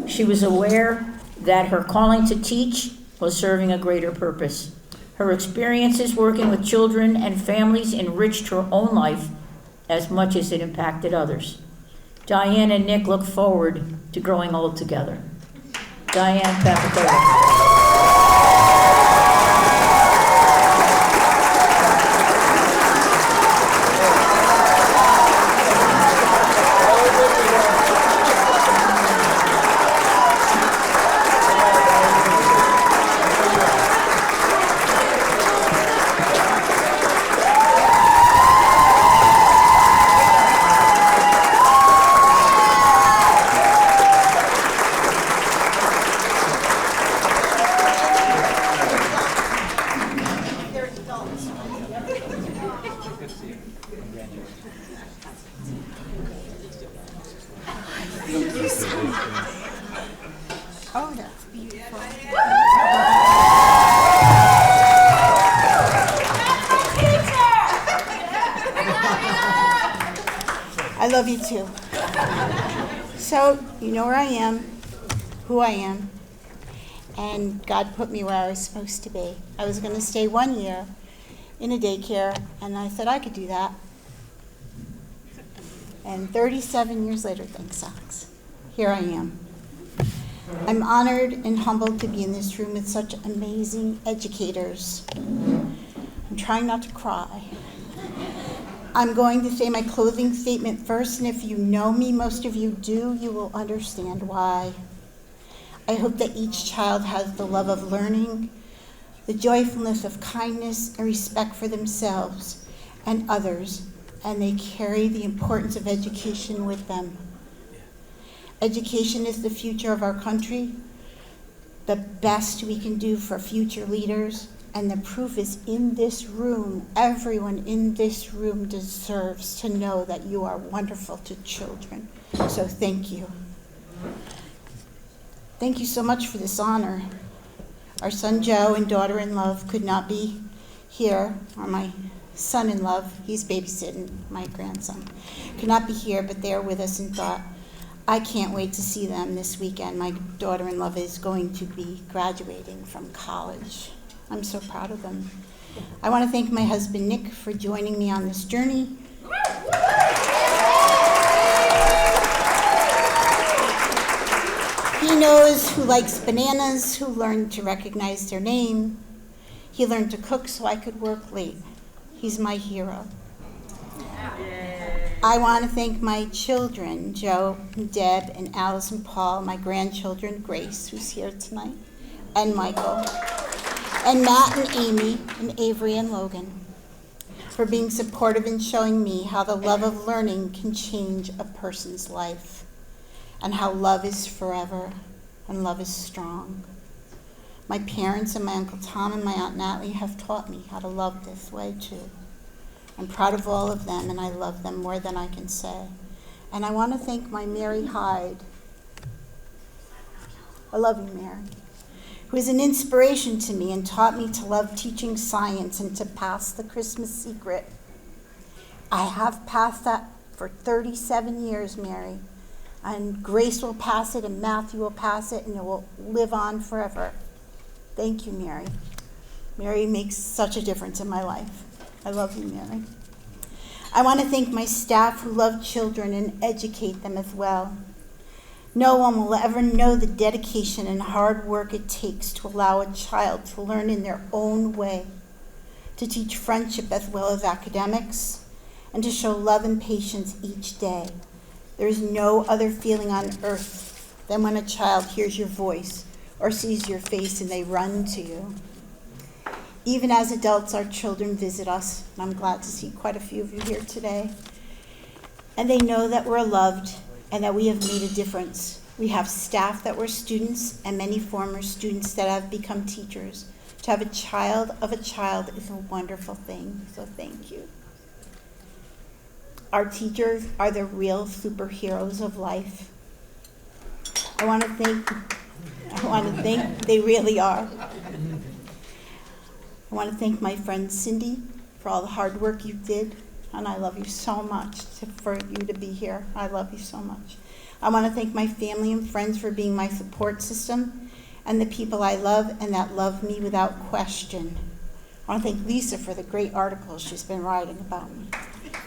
She was aware that her calling to teach was serving a greater purpose. Her experiences working with children and families enriched her own life as much as it impacted others. Diane and Nick look forward to growing old together. Diane Papagoda. Oh, that's beautiful. I love you too. So, you know where I am, who I am, and God put me where I was supposed to be. I was going to stay 1 year in a daycare, and I said I could do that. And 37 years later, thanks, Alex, here I am. I'm honored and humbled to be in this room with such amazing educators. I'm trying not to cry. I'm going to say my closing statement first, and if you know me, most of you do, you will understand why. I hope that each child has the love of learning, the joyfulness of kindness, and respect for themselves and others, and they carry the importance of education with them. Education is the future of our country, the best we can do for future leaders, and the proof is in this room. Everyone in this room deserves to know that you are wonderful to children. So thank you. Thank you so much for this honor. Our son Joe and daughter-in-law could not be here, or my son-in-law, he's babysitting my grandson, could not be here, but they are with us and thought, I can't wait to see them this weekend. My daughter-in-law is going to be graduating from college. I'm so proud of them. I want to thank my husband, Nick, for joining me on this journey. He knows who likes bananas, who learned to recognize their name. He learned to cook so I could work late. He's my hero. I want to thank my children, Joe, Deb, and Alice and Paul, my grandchildren, Grace, who's here tonight, and Michael, and Matt and Amy, and Avery and Logan, for being supportive and showing me how the love of learning can change a person's life, and how love is forever, and love is strong. My parents and my Uncle Tom and my Aunt Natalie have taught me how to love this way too. I'm proud of all of them, and I love them more than I can say. And I want to thank my Mary Hyde. I love you, Mary, who is an inspiration to me and taught me to love teaching science and to pass the Christmas secret. I have passed that for 37 years, Mary, and Grace will pass it, and Matthew will pass it, and it will live on forever. Thank you, Mary. Mary makes such a difference in my life. I love you, Mary. I want to thank my staff who love children and educate them as well. No one will ever know the dedication and hard work it takes to allow a child to learn in their own way, to teach friendship as well as academics, and to show love and patience each day. There is no other feeling on earth than when a child hears your voice or sees your face and they run to you. Even as adults, our children visit us, and I'm glad to see quite a few of you here today. And they know that we're loved and that we have made a difference. We have staff that were students and many former students that have become teachers. To have a child of a child is a wonderful thing, so thank you. Our teachers are the real superheroes of life. I want to thank, they really are. I want to thank my friend Cindy for all the hard work you did, and I love you so much for you to be here. I love you so much. I want to thank my family and friends for being my support system, and the people I love and that love me without question. I want to thank Lisa for the great articles she's been writing about me.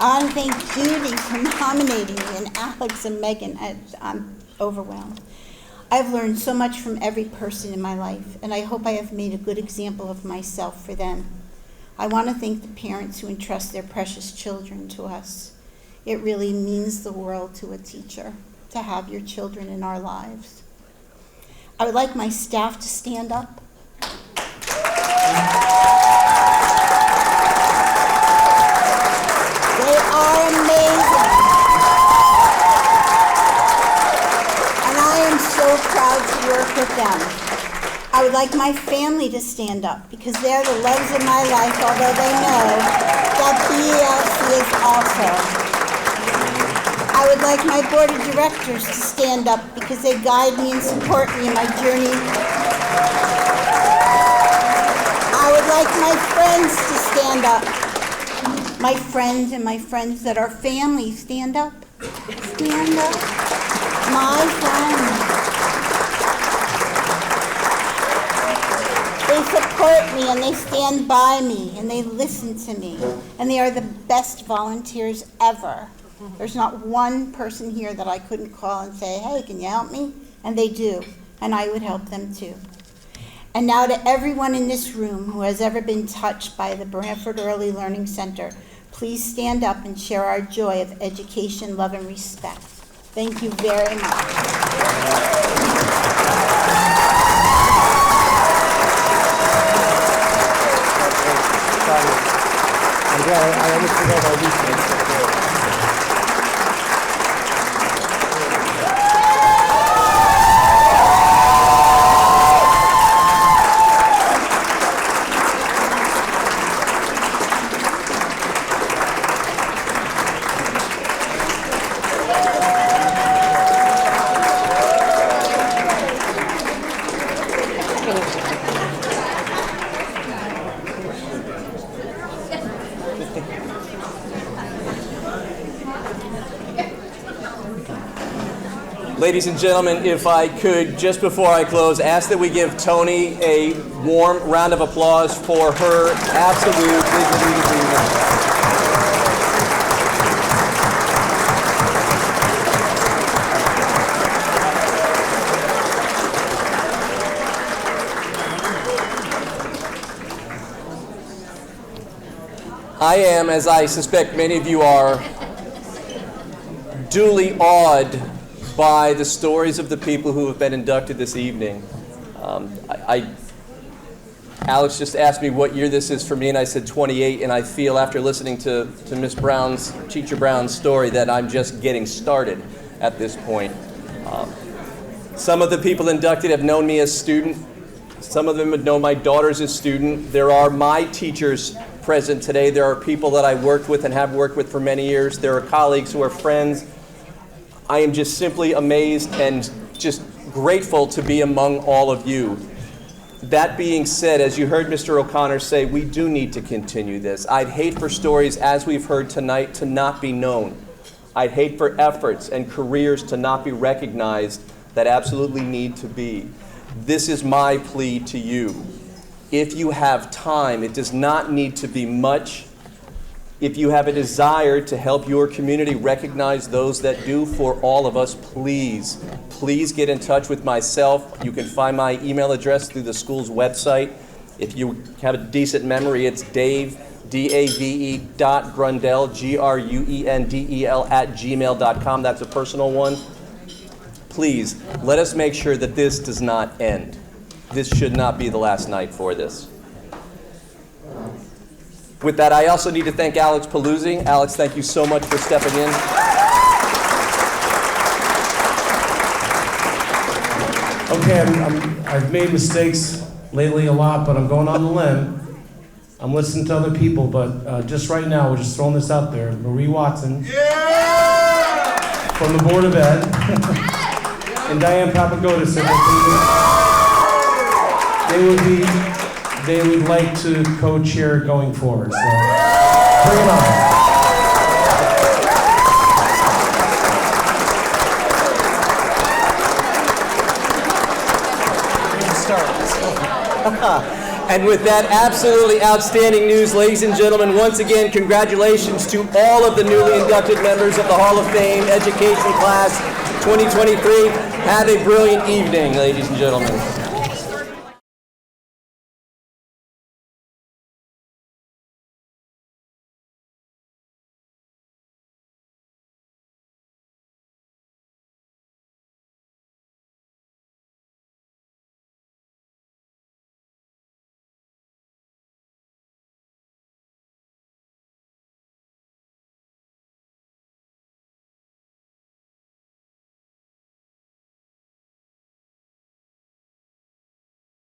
I want to thank Judy for nominating me, and Alex and Megan. I'm overwhelmed. I've learned so much from every person in my life, and I hope I have made a good example of myself for them. I want to thank the parents who entrust their precious children to us. It really means the world to a teacher to have your children in our lives. I would like my staff to stand up. They are amazing. And I am so proud to work with them. I would like my family to stand up because they're the loves of my life, although they know that BELC is also. I would like my board of directors to stand up because they guide me and support me in my journey. I would like my friends to stand up. My friends and my friends that are family, stand up. Stand up. My friends. They support me and they stand by me and they listen to me. And they are the best volunteers ever. There's not one person here that I couldn't call and say, hey, can you help me? And they do, and I would help them too. And now to everyone in this room who has ever been touched by the Branford Early Learning Center, please stand up and share our joy of education, love, and respect. Thank you very much. I almost forgot about these. Ladies and gentlemen, if I could, just before I close, ask that we give Tony a warm round of applause for her absolute dignity to be here. I am, as I suspect many of you are, duly awed by the stories of the people who have been inducted this evening. Alex just asked me what year this is for me, and I said 28, and I feel after listening to Miss Brown's, Teacher Brown's story, that I'm just getting started at this point. Some of the people inducted have known me as student. Some of them have known my daughter as a student. There are my teachers present today. There are people that I worked with and have worked with for many years. There are colleagues who are friends. I am just simply amazed and just grateful to be among all of you. That being said, as you heard Mr. O'Connor say, we do need to continue this. I'd hate for stories, as we've heard tonight, to not be known. I'd hate for efforts and careers to not be recognized that absolutely need to be. This is my plea to you. If you have time, it does not need to be much. If you have a desire to help your community recognize those that do, for all of us, please get in touch with myself. You can find my email address through the school's website. If you have a decent memory, it's Dave, DAVE.Grundel, GRUENDEL @gmail.com. That's a personal one. Please, let us make sure that this does not end. This should not be the last night for this. With that, I also need to thank Alex Paluzzi. Alex, thank you so much for stepping in. Okay, I've made mistakes lately a lot, but I'm going on the limb. I'm listening to other people, but just right now, we're just throwing this out there. Marie Watson from the Board of Ed and Diane Papagoda said that they would like to co-chair going forward. So bring it on. And with that absolutely outstanding news, ladies and gentlemen, once again, congratulations to all of the newly inducted members of the Hall of Fame Education Class 2023. Have a brilliant evening, ladies and gentlemen.